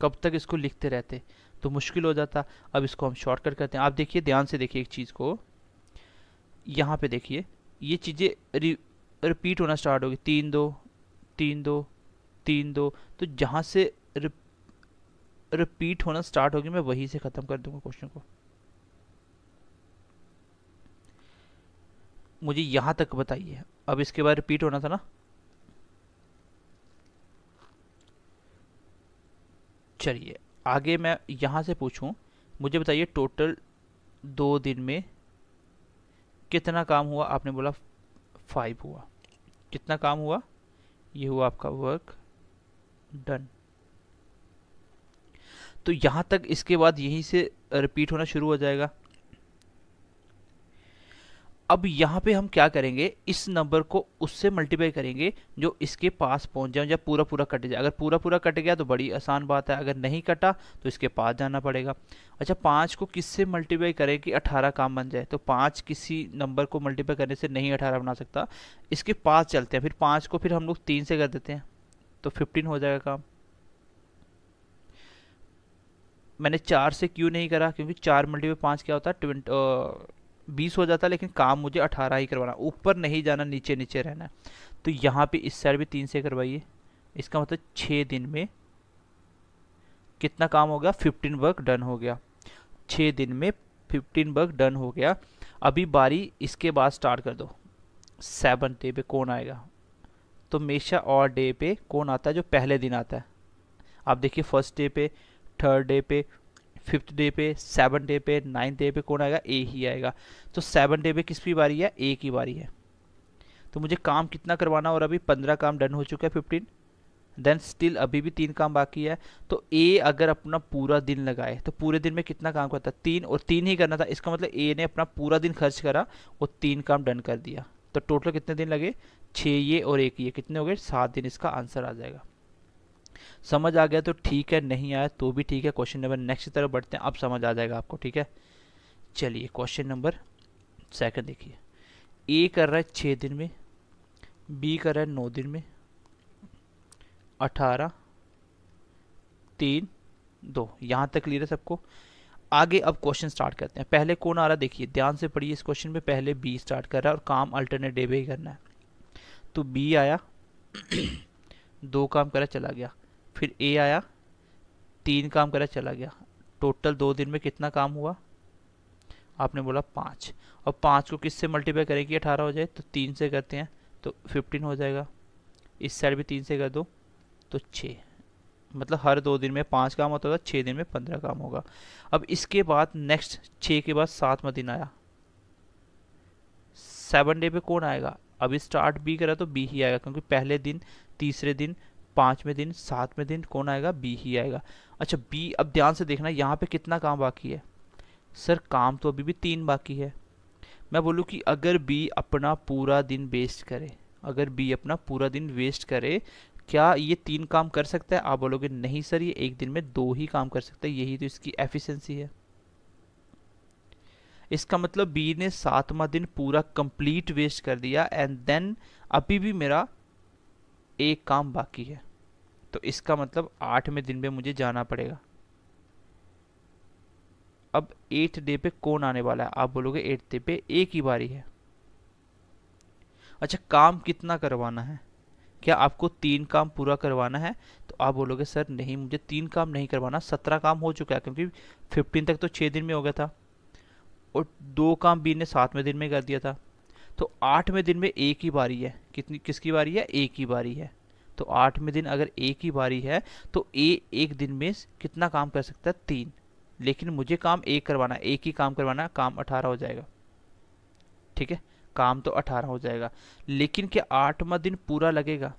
कब तक इसको लिखते रहते, तो मुश्किल हो जाता। अब इसको हम शॉर्टकट करते हैं। आप देखिए, ध्यान से देखिए एक चीज़ को, यहाँ पे देखिए ये चीज़ें रिपीट होना स्टार्ट होगी, 3 2 3 2 3 2। तो जहाँ से रिपीट होना स्टार्ट होगी, मैं वहीं से ख़त्म कर दूंगा क्वेश्चन को। मुझे यहाँ तक बताइए, अब इसके बाद रिपीट होना था ना। चलिए आगे मैं यहाँ से पूछूं, मुझे बताइए टोटल 2 दिन में कितना काम हुआ। आपने बोला 5 हुआ। कितना काम हुआ, ये हुआ आपका वर्क डन। तो यहाँ तक, इसके बाद यहीं से रिपीट होना शुरू हो जाएगा। अब यहाँ पे हम क्या करेंगे, इस नंबर को उससे मल्टीप्लाई करेंगे जो इसके पास पहुँच जाए, जब पूरा पूरा कट जाए। अगर पूरा पूरा कट गया तो बड़ी आसान बात है, अगर नहीं कटा तो इसके पास जाना पड़ेगा। अच्छा, 5 को किससे मल्टीप्लाई करें कि 18 काम बन जाए, तो 5 किसी नंबर को मल्टीप्लाई करने से नहीं 18 बना सकता, इसके पास चलते हैं। फिर 5 को फिर हम लोग 3 से कर देते हैं, तो 15 हो जाएगा काम। मैंने 4 से क्यों नहीं करा, क्योंकि 4 मल्टीप्लाई 5 क्या होता है, 20 हो जाता, लेकिन काम मुझे 18 ही करवाना, ऊपर नहीं जाना, नीचे नीचे रहना है। तो यहाँ पे इस साइड भी 3 से करवाइए। इसका मतलब 6 दिन में कितना काम हो गया, 15 वर्क डन हो गया। 6 दिन में 15 वर्क डन हो गया। अभी बारी इसके बाद स्टार्ट कर दो। 7 डे पे कौन आएगा, तो हमेशा और डे पे कौन आता है, जो पहले दिन आता है। आप देखिए फर्स्ट डे पे, थर्ड डे पे, 5th डे पे, 7 डे पे, 9th डे पे कौन आएगा, ए ही आएगा। तो 7 डे पे किसकी बारी है, ए की बारी है। तो मुझे काम कितना करवाना, और अभी 15 काम डन हो चुका है, 15। देन स्टिल अभी भी 3 काम बाकी है। तो ए अगर अपना पूरा दिन लगाए तो पूरे दिन में कितना काम करता है, 3, और 3 ही करना था। इसका मतलब ए ने अपना पूरा दिन खर्च करा और 3 काम डन कर दिया। तो टोटल कितने दिन लगे, 6 ये और 1 ये, कितने हो गए, 7 दिन इसका आंसर आ जाएगा। समझ आ गया तो ठीक है, नहीं आया तो भी ठीक है। क्वेश्चन नंबर नेक्स्ट की तरफ बढ़ते हैं, अब समझ आ जाएगा आपको, ठीक है। चलिए क्वेश्चन नंबर सेकंड देखिए। ए कर रहा है 6 दिन में, बी कर रहा है 9 दिन में, 18 3 2। यहाँ तक क्लियर है सबको। आगे अब क्वेश्चन स्टार्ट करते हैं। पहले कौन आ रहा है, देखिए ध्यान से पढ़िए इस क्वेश्चन में। पहले बी स्टार्ट कर रहा है और काम अल्टरनेट डे पे ही करना है। तो बी आया 2 काम करा, चला गया। फिर ए आया 3 काम करा, चला गया। टोटल 2 दिन में कितना काम हुआ, आपने बोला 5। और 5 को किससे मल्टीप्लाई करें कि 18 हो जाए, तो 3 से करते हैं, तो 15 हो जाएगा। इस साइड भी 3 से कर दो तो 6। मतलब हर 2 दिन में 5 काम होता था, 6 दिन में 15 काम होगा। अब इसके बाद नेक्स्ट 6 के बाद 7वां दिन आया, 7 डे पे कौन आएगा, अभी स्टार्ट बी करा तो बी ही आएगा, क्योंकि पहले दिन, तीसरे दिन, 5वें दिन, 7वें दिन कौन आएगा, बी ही आएगा। अच्छा बी, अब ध्यान से देखना यहाँ पे कितना काम बाकी है। सर काम तो अभी भी 3 बाकी है। मैं बोलूँ कि अगर बी अपना पूरा दिन वेस्ट करे, अगर बी अपना पूरा दिन वेस्ट करे, क्या ये 3 काम कर सकता है? आप बोलोगे नहीं सर, ये एक दिन में 2 ही काम कर सकता है, यही तो इसकी एफिशिएंसी है। इसका मतलब बी ने 7वां दिन पूरा कंप्लीट वेस्ट कर दिया, एंड देन अभी भी मेरा एक काम बाकी है। तो इसका मतलब 8वें दिन पे मुझे जाना पड़ेगा। अब 8th डे पे कौन आने वाला है? आप बोलोगे 8th डे पे ए की बारी है। अच्छा काम कितना करवाना है? क्या आपको 3 काम पूरा करवाना है? तो आप बोलोगे सर नहीं, मुझे 3 काम नहीं करवाना, 17 काम हो चुका है, क्योंकि 15 तक तो 6 दिन में हो गया था और 2 काम बी ने 7वें दिन में कर दिया था। तो 8वें दिन में एक ही बारी है, किसकी बारी है? एक ही बारी है। तो 8वें दिन अगर एक ही बारी है तो ए एक दिन में कितना काम कर सकता है? 3। लेकिन मुझे काम एक करवाना है, एक ही काम करवाना है, काम 18 हो जाएगा। ठीक है, काम तो 18 हो जाएगा, लेकिन क्या 8वां दिन पूरा लगेगा?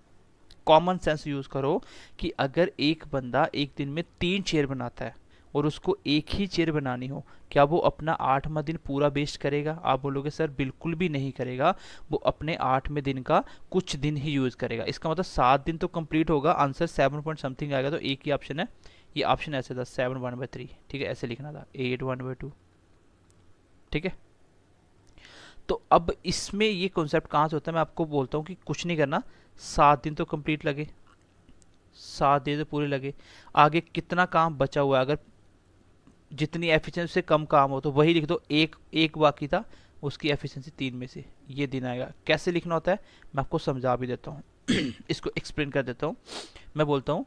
कॉमन सेंस यूज करो कि अगर एक बंदा एक दिन में 3 चेयर बनाता है और उसको एक ही चेयर बनानी हो, क्या वो अपना 8वां दिन पूरा वेस्ट करेगा? आप बोलोगे सर बिल्कुल भी नहीं करेगा, वो अपने 8वें दिन का कुछ दिन ही यूज करेगा। इसका मतलब 7 दिन तो कंप्लीट होगा, आंसर 7 पॉइंट समथिंग आएगा। तो एक ही ऑप्शन है, ये ऑप्शन ऐसे था 7 1/3। ठीक है, ऐसे लिखना था 8 1/2। ठीक है, तो अब इसमें ये कॉन्सेप्ट कहाँ से होता है, मैं आपको बोलता हूँ कि कुछ नहीं करना, 7 दिन तो कंप्लीट लगे, 7 दिन तो पूरे लगे, आगे कितना काम बचा हुआ है, अगर जितनी एफिशिएंसी से कम काम हो तो वही लिख दो, एक एक बाकी था, उसकी एफिशिएंसी 3 में से ये दिन आएगा। कैसे लिखना होता है मैं आपको समझा भी देता हूँ इसको एक्सप्लेन कर देता हूँ। मैं बोलता हूँ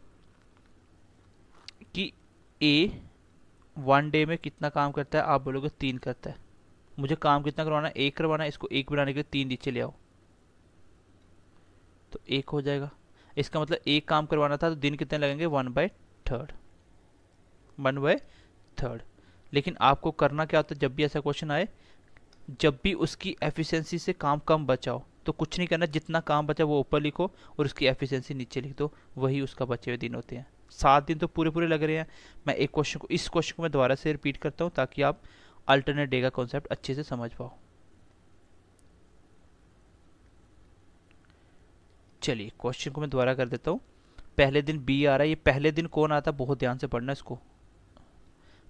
कि ए 1 डे में कितना काम करता है, आप बोलोगे 3 करता है। मुझे काम कितना करवाना है? 1 करवाना है, इसको 1 बनाने के लिए 3 नीचे ले आओ तो 1 हो जाएगा। इसका मतलब एक काम करवाना था तो दिन कितने लगेंगे? 1/3, 1/3। लेकिन आपको करना क्या होता है जब भी ऐसा क्वेश्चन आए, जब भी उसकी एफिशिएंसी से काम कम बचा हो तो कुछ नहीं करना, जितना काम बचा वो ऊपर लिखो और उसकी एफिशिएंसी नीचे लिख दो, वही उसका बचे हुए दिन होते हैं। 7 दिन तो पूरे पूरे लग रहे हैं। मैं एक क्वेश्चन को, इस क्वेश्चन को मैं दोबारा से रिपीट करता हूँ ताकि आप अल्टरनेट डे का कॉन्सेप्ट अच्छे से समझ पाओ। चलिए क्वेश्चन को मैं दोबारा कर देता हूँ। पहले दिन बी आ रहा है, ये पहले दिन कौन आता है बहुत ध्यान से पढ़ना इसको।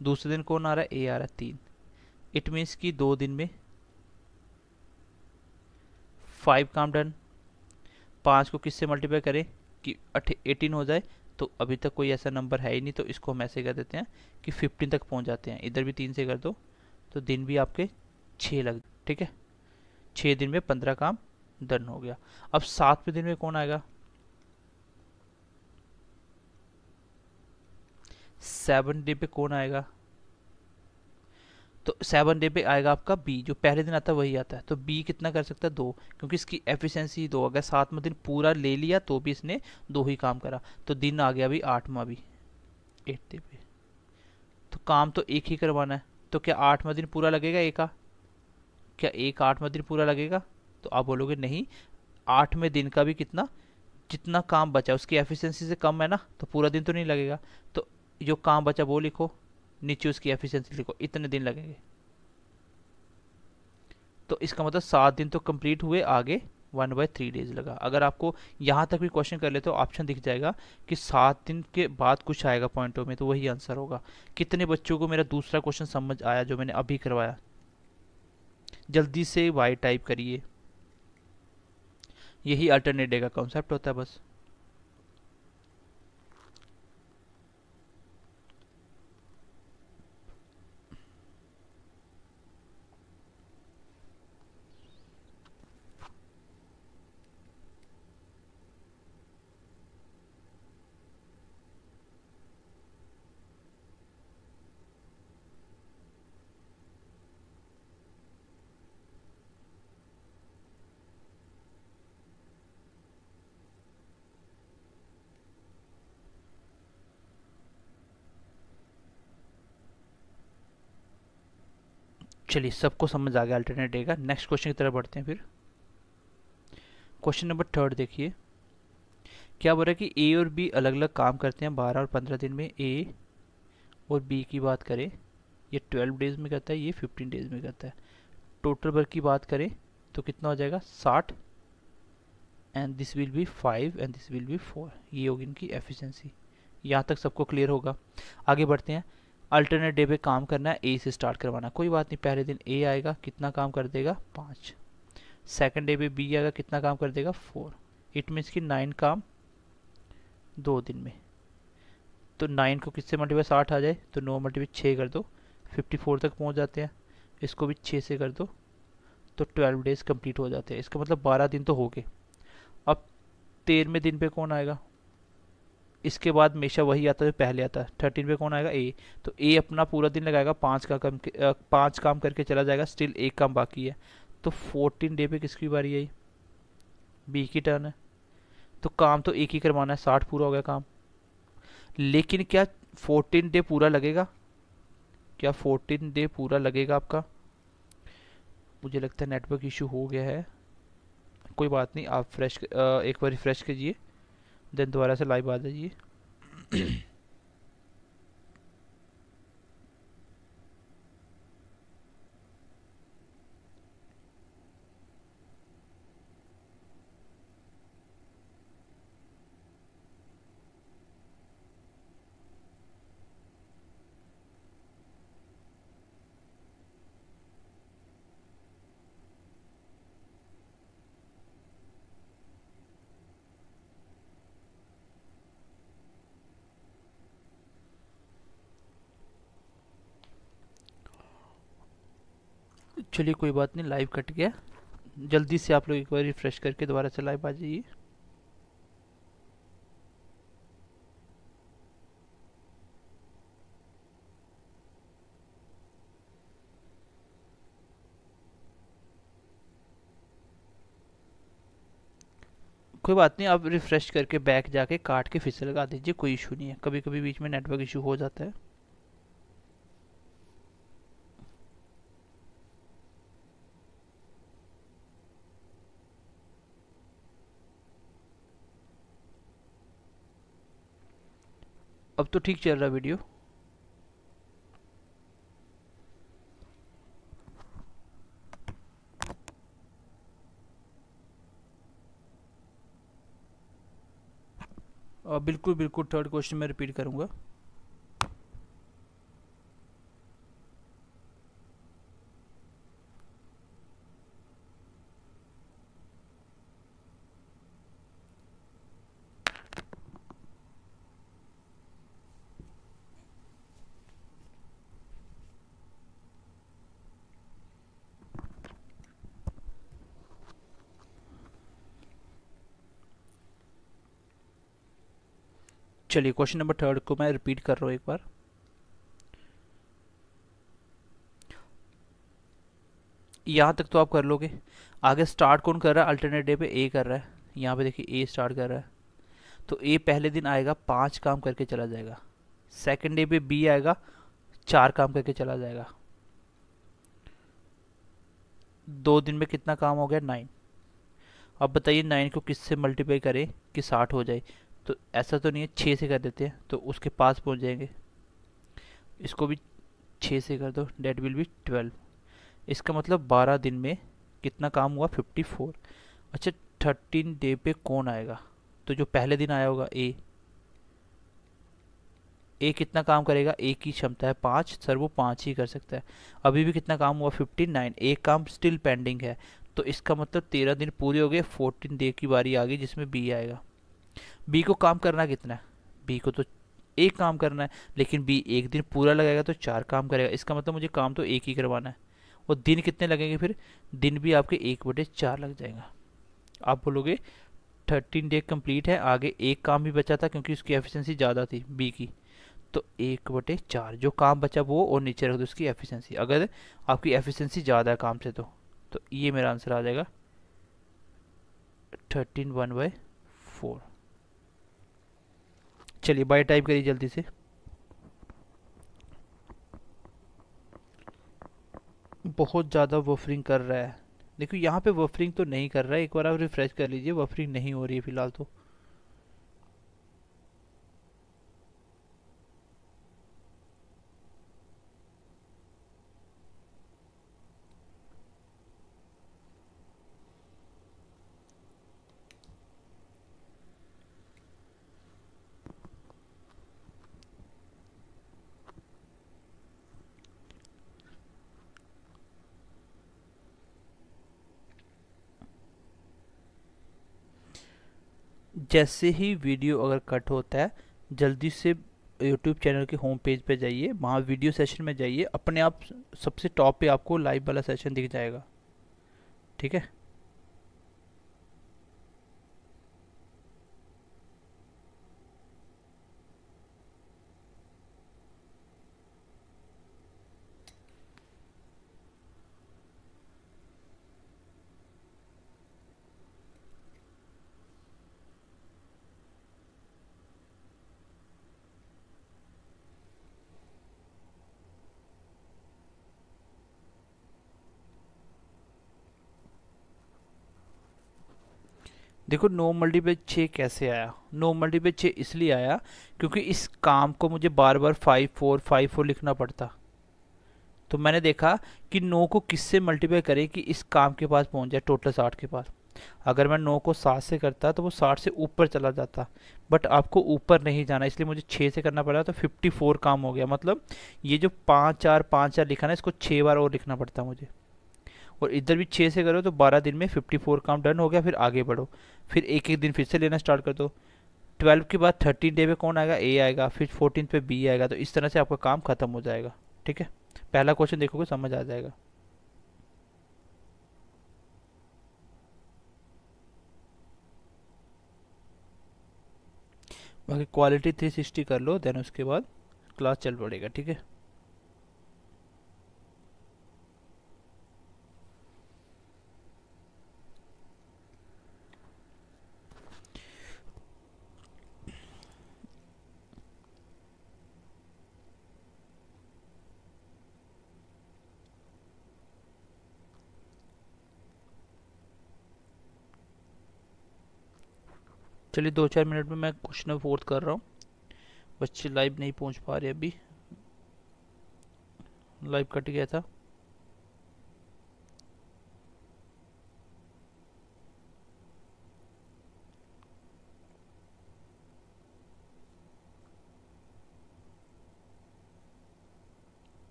दूसरे दिन कौन आ रहा है? ए आ रहा है 3। इट मीन्स कि 2 दिन में 5 काम डन। 5 को किससे मल्टीप्लाई करें कि 18 हो जाए? तो अभी तक कोई ऐसा नंबर है ही नहीं, तो इसको हम ऐसे कर देते हैं कि 15 तक पहुंच जाते हैं। इधर भी 3 से कर दो तो दिन भी आपके 6 लग। ठीक है, 6 दिन में 15 काम डन हो गया। अब 7वें दिन में कौन आएगा? 7 डे पे कौन आएगा? तो 7 डे पे आएगा आपका बी, जो पहले दिन आता है वही आता है। तो बी कितना कर सकता है? 2, क्योंकि इसकी एफिशिएंसी 2। अगर 7वां दिन पूरा ले लिया तो भी इसने 2 ही काम करा, तो दिन आ गया अभी 8वां भी, 8 डे पे। तो काम तो एक ही करवाना है, तो क्या 8वां दिन पूरा लगेगा एक का? क्या एक 8वां दिन पूरा लगेगा? तो आप बोलोगे नहीं, 8वें दिन का भी कितना, जितना काम बचा उसकी एफिशिएंसी से कम है ना, तो पूरा दिन तो नहीं लगेगा। तो जो काम बचा वो लिखो, नीचे उसकी एफिशिएंसी लिखो, इतने दिन लगेंगे। तो इसका मतलब 7 दिन तो कंप्लीट हुए, आगे 1/3 डेज लगा। अगर आपको यहाँ तक भी क्वेश्चन कर ले तो ऑप्शन दिख जाएगा कि 7 दिन के बाद कुछ आएगा पॉइंटों में, तो वही आंसर होगा। कितने बच्चों को मेरा दूसरा क्वेश्चन समझ आया जो मैंने अभी करवाया? जल्दी से वाई टाइप करिए। यही अल्टरनेट डे का कॉन्सेप्ट होता है बस। चलिए सबको समझ आ गया अल्टरनेट डे का। नेक्स्ट क्वेश्चन की तरफ बढ़ते हैं फिर। क्वेश्चन नंबर 3 देखिए, क्या बोल रहा है कि ए और बी अलग अलग काम करते हैं 12 और 15 दिन में। ए और बी की बात करें, ये 12 डेज में करता है, ये 15 डेज में करता है। टोटल वर्क की बात करें तो कितना हो जाएगा? 60, and this will be 5 and this will be 4। ये होगी इनकी एफिशिएंसी। यहाँ तक सबको क्लियर होगा। आगे बढ़ते हैं। अल्टरनेट डे पे काम करना है, ए से स्टार्ट करवाना, कोई बात नहीं। पहले दिन ए आएगा, कितना काम कर देगा? 5। सेकंड डे पे बी आएगा, कितना काम कर देगा? 4। इट मीन्स कि 9 काम 2 दिन में। तो 9 को किससे मल्टीप्लाई? 60 आ जाए तो 9 मल्टीप्लाई 6 कर दो, 54 तक पहुंच जाते हैं। इसको भी 6 से कर दो तो 12 डेज कंप्लीट हो जाते हैं। इसका मतलब 12 दिन तो हो गए। अब 13वें दिन पे कौन आएगा, इसके बाद हमेशा वही आता है जो पहले आता है। 13 पे कौन आएगा, ए। तो ए अपना पूरा दिन लगाएगा, 5 काम करके चला जाएगा, स्टिल एक काम बाकी है। तो 14 डे पे किसकी बारी आई, बी की टर्न है। तो काम तो एक ही करवाना है, 60 पूरा हो गया काम। लेकिन क्या 14 डे पूरा लगेगा, क्या 14 डे पूरा लगेगा आपका? मुझे लगता है नेटवर्क इशू हो गया है, कोई बात नहीं, आप एक बार रिफ्रेश कीजिए, देन दोबारा से लाइव आ जाइए। चलिए कोई बात नहीं, लाइव कट गया, जल्दी से आप लोग एक बार रिफ्रेश करके दोबारा से लाइव आ जाइए। कोई बात नहीं, आप रिफ्रेश करके बैक जाके काट के फिर से लगा दीजिए, कोई इशू नहीं है, कभी कभी बीच में नेटवर्क इशू हो जाता है। अब तो ठीक चल रहा है वीडियो। बिल्कुल बिल्कुल, थर्ड क्वेश्चन में रिपीट करूंगा। चलिए क्वेश्चन नंबर थर्ड को मैं रिपीट कर रहा हूँ एक बार। यहाँ तक तो आप कर लोगे, आगे स्टार्ट कौन कर रहा है, अल्टरनेट डे पे ए कर रहा है, यहाँ पे देखिए ए स्टार्ट कर रहा है। तो ए पहले दिन आएगा, 5 काम करके चला जाएगा। सेकंड डे पे बी आएगा, 4 काम करके चला जाएगा। 2 दिन में कितना काम हो गया, 9। अब बताइए 9 को किससे मल्टीप्लाई करें कि 60 हो जाए। तो ऐसा तो नहीं है, 6 से कर देते हैं तो उसके पास पहुंच जाएंगे। इसको भी 6 से कर दो, डेट विल बी 12। इसका मतलब 12 दिन में कितना काम हुआ, 54। अच्छा 13 डे पे कौन आएगा, तो जो पहले दिन आया होगा ए। ए कितना काम करेगा, ए की क्षमता है 5, सर वो 5 ही कर सकता है। अभी भी कितना काम हुआ, 59। एक काम स्टिल पेंडिंग है, तो इसका मतलब 13 दिन पूरे हो गए, 14 डे की बारी आ गई जिसमें बी आएगा। बी को काम करना कितना है, बी को तो एक काम करना है, लेकिन बी एक दिन पूरा लगाएगा तो 4 काम करेगा। इसका मतलब मुझे काम तो एक ही करवाना है। और दिन कितने लगेंगे फिर, दिन भी आपके 1/4 लग जाएगा। आप बोलोगे 13 डे कंप्लीट है, आगे एक काम भी बचा था क्योंकि उसकी एफिशिएंसी ज़्यादा थी बी की, तो 1/4 जो काम बचा वो और नीचे रख दो उसकी एफिशिएंसी, अगर आपकी एफिशिएंसी ज़्यादा है काम से तो ये मेरा आंसर आ जाएगा 13 1/4। चलिए बाय टाइप करिए जल्दी से। बहुत ज़्यादा वफरिंग कर रहा है, देखो यहाँ पे वफरिंग तो नहीं कर रहा है, एक बार आप रिफ्रेश कर लीजिए, वफरिंग नहीं हो रही है फिलहाल तो। जैसे ही वीडियो अगर कट होता है, जल्दी से यूट्यूब चैनल के होम पेज पे जाइए, वहाँ वीडियो सेशन में जाइए, अपने आप सबसे टॉप पे आपको लाइव वाला सेशन दिख जाएगा, ठीक है। देखो 9 × 6 कैसे आया, 9 × 6 इसलिए आया क्योंकि इस काम को मुझे बार बार 5 4 5 4 लिखना पड़ता। तो मैंने देखा कि 9 को किससे मल्टीप्लाई करें कि इस काम के पास पहुंच जाए, टोटल 60 के पास। अगर मैं 9 को 7 से करता तो वो 60 से ऊपर चला जाता, बट आपको ऊपर नहीं जाना, इसलिए मुझे 6 से करना पड़ा। तो 54 काम हो गया। मतलब ये जो 5 4 5 4 लिखा ना, इसको 6 बार और लिखना पड़ता मुझे। और इधर भी 6 से करो तो 12 दिन में 54 काम डन हो गया। फिर आगे बढ़ो, फिर एक एक दिन फिर से लेना स्टार्ट कर दो। 12 के बाद 13 डे पे कौन आएगा, ए आएगा, फिर 14 पे बी आएगा। तो इस तरह से आपका काम खत्म हो जाएगा। ठीक है, पहला क्वेश्चन देखोगे समझ आ जाएगा। बाकी क्वालिटी 360 कर लो, देन उसके बाद क्लास चल पड़ेगा। ठीक है, चलिए 2 4 मिनट में मैं क्वेश्चन फोर्थ कर रहा हूँ। बच्चे लाइव नहीं पहुँच पा रहे, अभी लाइव कट गया था।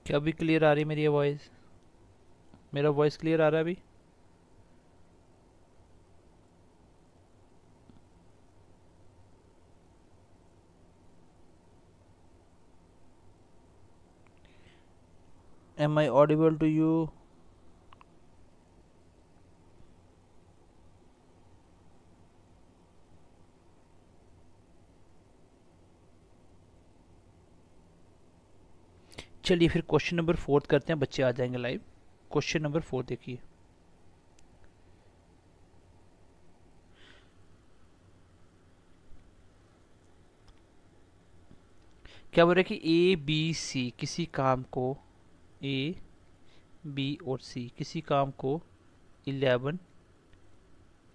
क्या अभी क्लियर आ रही है मेरी वॉइस? मेरा वॉइस क्लियर आ रहा है अभी? Am I audible to you? चलिए फिर क्वेश्चन नंबर फोर्थ करते हैं, बच्चे आ जाएंगे लाइव। क्वेश्चन नंबर 4 देखिए। क्या बोल रहे हैं कि ए बी सी किसी काम को, ए बी और सी किसी काम को 11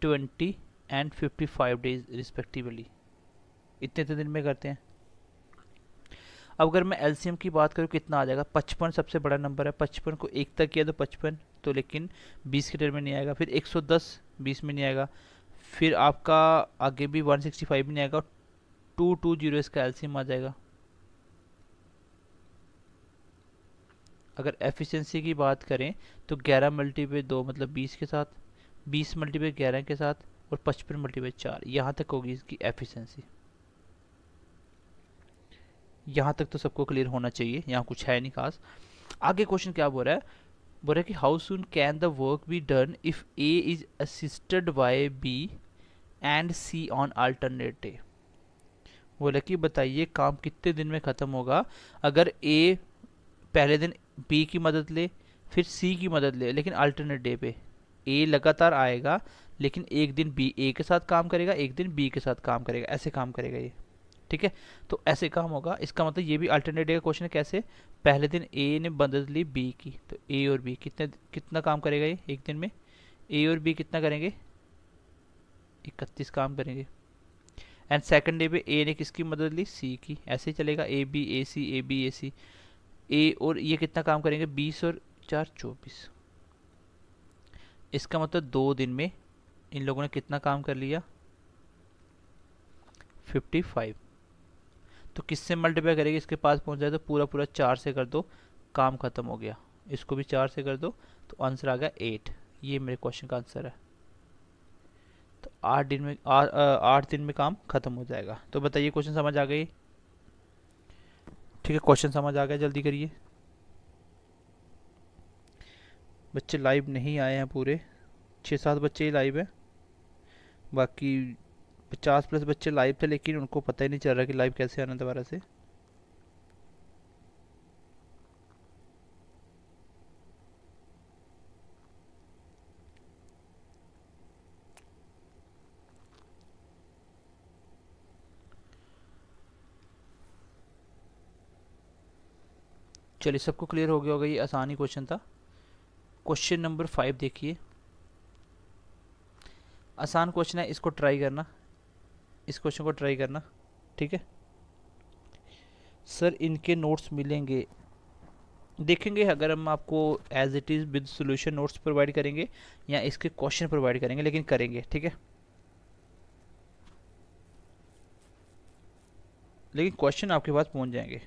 20 एंड 55 डेज रिस्पेक्टिवली इतने इतने दिन में करते हैं। अब अगर मैं एलसीएम की बात करूँ कितना आ जाएगा, 55 सबसे बड़ा नंबर है। 55 को 1 तक किया तो 55, तो लेकिन 20 के टर्म में नहीं आएगा। फिर 110 20 में नहीं आएगा। फिर आपका आगे भी 165 में नहीं आएगा। 220 इसका एलसीएम आ जाएगा। अगर एफिशिएंसी की बात करें तो 11 मल्टीप्लाई 2 मतलब 20 के साथ, 20 मल्टीप्लाई 11 के साथ, और 55 मल्टीप्लाई 4, यहाँ तक होगी इसकी एफिशिएंसी। यहाँ तक तो सबको क्लियर होना चाहिए, यहाँ कुछ है नहीं खास। आगे क्वेश्चन क्या बोल रहा है, बोल रहा है कि how soon can the work be done if A is assisted by B and C on alternate day. बोला कि बताइए काम कितने दिन में ख़त्म होगा अगर ए पहले दिन बी की मदद ले, फिर सी की मदद ले, लेकिन अल्टरनेट डे पे। ए लगातार आएगा, लेकिन एक दिन बी ए के साथ काम करेगा, एक दिन बी के साथ काम करेगा, ऐसे काम करेगा ये। ठीक है, तो ऐसे काम होगा। इसका मतलब ये भी अल्टरनेट डे का क्वेश्चन है। कैसे? पहले दिन ए ने मदद ली बी की, तो ए और बी कितना काम करेगा ये एक दिन में? ए और बी कितना करेंगे? 31 काम करेंगे। एंड सेकंड डे पे ए ने किसकी मदद ली? सी की। ऐसे ही चलेगा, A B A C A B ए सी। ए और ये कितना काम करेंगे? 20 और 4 24। इसका मतलब 2 दिन में इन लोगों ने कितना काम कर लिया? 55। तो किससे मल्टीप्लाई करेंगे इसके पास पहुंच जाए? तो पूरा पूरा 4 से कर दो, काम खत्म हो गया। इसको भी 4 से कर दो, तो आंसर आ गया 8। ये मेरे क्वेश्चन का आंसर है। तो 8 दिन में 8 दिन में काम खत्म हो जाएगा। तो बताइए क्वेश्चन समझ आ गई? ठीक है, क्वेश्चन समझ आ गया, जल्दी करिए। बच्चे लाइव नहीं आए हैं पूरे, 6 7 बच्चे ही लाइव हैं, बाकी 50+ बच्चे लाइव थे, लेकिन उनको पता ही नहीं चल रहा कि लाइव कैसे आना दोबारा से। चलिए, सबको क्लियर हो गया होगा, ये आसान ही क्वेश्चन था। क्वेश्चन नंबर 5 देखिए, आसान क्वेश्चन है, इसको ट्राई करना, इस क्वेश्चन को ट्राई करना, ठीक है। सर इनके नोट्स मिलेंगे, देखेंगे अगर हम आपको as it is with solution notes provide करेंगे या इसके क्वेश्चन प्रोवाइड करेंगे, लेकिन करेंगे, ठीक है। लेकिन क्वेश्चन आपके पास पहुंच जाएंगे।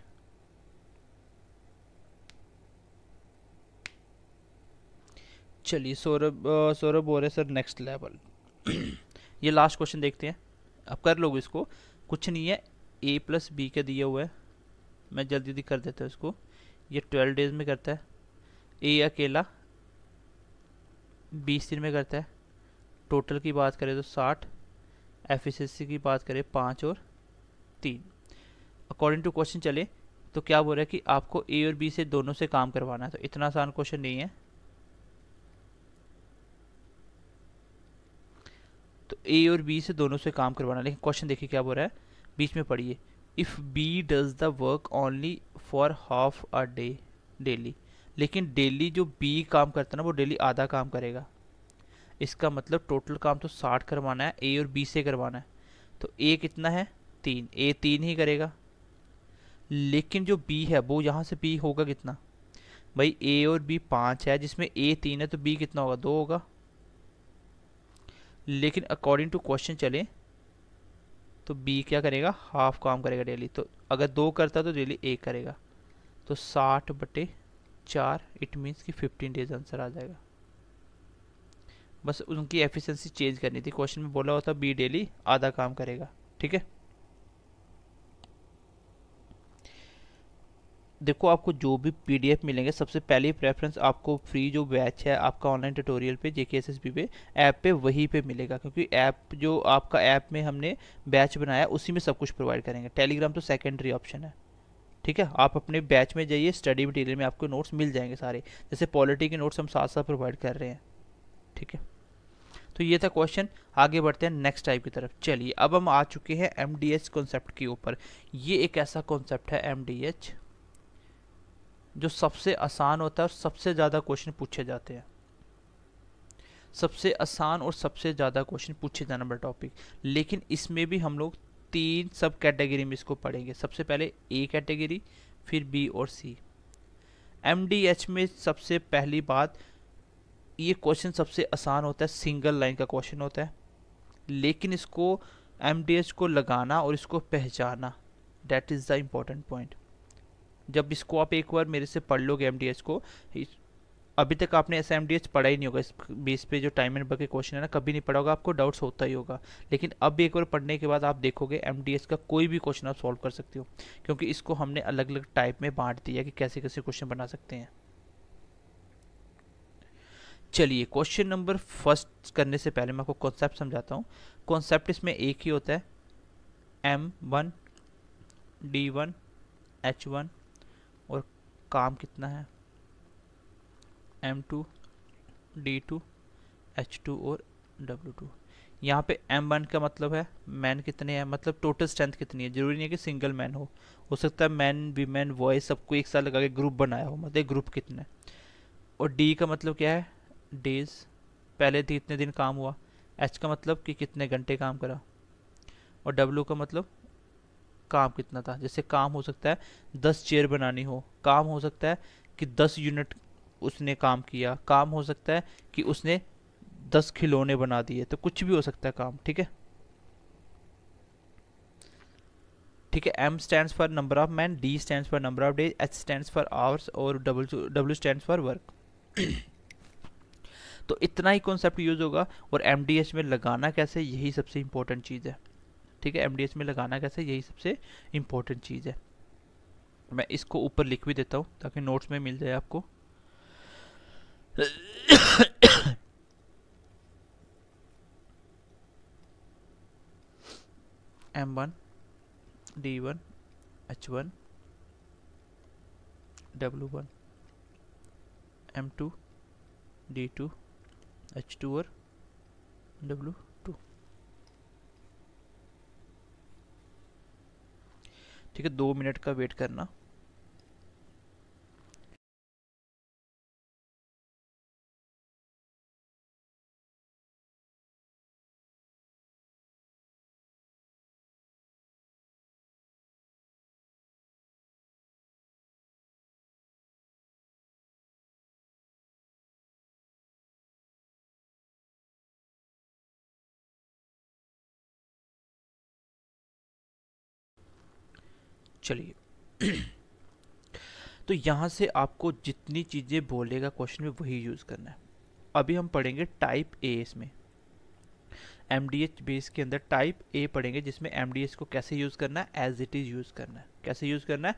चलिए, सौरभ बोल रहे सर नेक्स्ट लेवल। ये लास्ट क्वेश्चन देखते हैं, अब कर लोगे इसको, कुछ नहीं है, a+b का दिया हुआ है, मैं जल्दी जल्दी कर देता हूँ इसको। ये 12 डेज में करता है, ए अकेला 20 दिन में करता है। टोटल की बात करें तो 60, एफिशिएंसी की बात करें 5 और 3। अकॉर्डिंग टू क्वेश्चन चले तो क्या बोल रहा है कि आपको ए और बी से दोनों से काम करवाना है, तो इतना आसान क्वेश्चन नहीं है। तो ए और बी से दोनों से काम करवाना, लेकिन क्वेश्चन देखिए क्या बोल रहा है, बीच में पढ़िए, if B does the work only for half a day daily. लेकिन डेली जो बी काम करता है ना, वो डेली आधा काम करेगा। इसका मतलब टोटल काम तो 60 करवाना है, ए और बी से करवाना है। तो ए कितना है, 3, ए 3 ही करेगा। लेकिन जो बी है वो यहाँ से बी होगा कितना, भाई ए और बी 5 है, जिसमें ए 3 है, तो बी कितना होगा, 2 होगा। लेकिन अकॉर्डिंग टू क्वेश्चन चले तो बी क्या करेगा, हाफ काम करेगा डेली। तो अगर 2 करता तो डेली 1 करेगा, तो 60/4, इट मीन्स कि 15 डेज आंसर आ जाएगा। बस उनकी एफिशिएंसी चेंज करनी थी, क्वेश्चन में बोला होता बी डेली आधा काम करेगा, ठीक है। देखो, आपको जो भी पीडीएफ मिलेंगे, सबसे पहली प्रेफरेंस आपको फ्री जो बैच है आपका ऑनलाइन ट्यूटोरियल पे जेकेएसएसबी पे ऐप पे वहीं पे मिलेगा, क्योंकि ऐप जो आपका ऐप में हमने बैच बनाया उसी में सब कुछ प्रोवाइड करेंगे। टेलीग्राम तो सेकेंडरी ऑप्शन है, ठीक है। आप अपने बैच में जाइए, स्टडी मटीरियल में आपको नोट्स मिल जाएंगे सारे, जैसे पॉलिटी के नोट्स हम साथ साथ प्रोवाइड कर रहे हैं, ठीक है। तो ये था क्वेश्चन, आगे बढ़ते हैं नेक्स्ट टाइप की तरफ। चलिए, अब हम आ चुके हैं एमडीएच कॉन्सेप्ट के ऊपर। ये एक ऐसा कॉन्सेप्ट है एमडीएच जो सबसे आसान होता है और सबसे ज़्यादा क्वेश्चन पूछे जाते हैं। सबसे आसान और सबसे ज़्यादा क्वेश्चन पूछे जाने वाला टॉपिक। लेकिन इसमें भी हम लोग 3 सब कैटेगरी में इसको पढ़ेंगे। सबसे पहले ए कैटेगरी, फिर बी और सी। एमडीएच में सबसे पहली बात, ये क्वेश्चन सबसे आसान होता है, सिंगल लाइन का क्वेश्चन होता है। लेकिन इसको एमडीएच को लगाना और इसको पहचाना, that is the important point. जब इसको आप एक बार मेरे से पढ़ लोगे एमडीएच को, अभी तक आपने ऐसा एमडीएच पढ़ा ही नहीं होगा, इस बेस पे जो टाइम एंड के क्वेश्चन है ना, कभी नहीं पढ़ा होगा, आपको डाउट्स होता ही होगा। लेकिन अब एक बार पढ़ने के बाद आप देखोगे एमडीएच का कोई भी क्वेश्चन आप सॉल्व कर सकते हो, क्योंकि इसको हमने अलग अलग टाइप में बांट दिया कि कैसे कैसे क्वेश्चन बना सकते हैं। चलिए, क्वेश्चन नंबर फर्स्ट करने से पहले मैं आपको कॉन्सेप्ट समझाता हूँ। कॉन्सेप्ट इसमें एक ही होता है, M1 D1 H1 और काम कितना है, M2 D2 H2 और W2। यहाँ पे M1 का मतलब है मैन कितने हैं, मतलब टोटल स्ट्रेंथ कितनी है। जरूरी नहीं है कि सिंगल मैन हो सकता है मैन वीमेन बॉयज सबको एक साथ लगा के ग्रुप बनाया हो, मतलब ग्रुप कितना है। और D का मतलब क्या है, डेज, पहले कितने दिन काम हुआ। H का मतलब कि कितने घंटे काम करा। और W का मतलब काम कितना था। जैसे काम हो सकता है 10 चेयर बनानी हो, काम हो सकता है कि 10 यूनिट उसने काम किया, काम हो सकता है कि उसने 10 खिलौने बना दिए, तो कुछ भी हो सकता है काम, ठीक है। ठीक है, M stands for number of man, D stands for number of days, H stands for hours और W स्टैंड्स फॉर वर्क। तो इतना ही कॉन्सेप्ट यूज होगा। और एमडीएच में लगाना कैसे, यही सबसे इंपॉर्टेंट चीज़ है, ठीक है। एमडीएच में लगाना कैसे, यही सबसे इंपॉर्टेंट चीज़ है। मैं इसको ऊपर लिख भी देता हूँ ताकि नोट्स में मिल जाए आपको। M1 D1 H1 W1 M2 D2 H2 और W2। ठीक है, 2 मिनट का वेट करना। चलिए तो यहाँ से आपको जितनी चीज़ें बोलेगा क्वेश्चन में वही यूज़ करना है। अभी हम पढ़ेंगे टाइप ए, इसमें MDH बेस के अंदर टाइप ए पढ़ेंगे, जिसमें MDH को कैसे यूज़ करना है, एज इट इज़ यूज़ करना है। कैसे यूज़ करना है,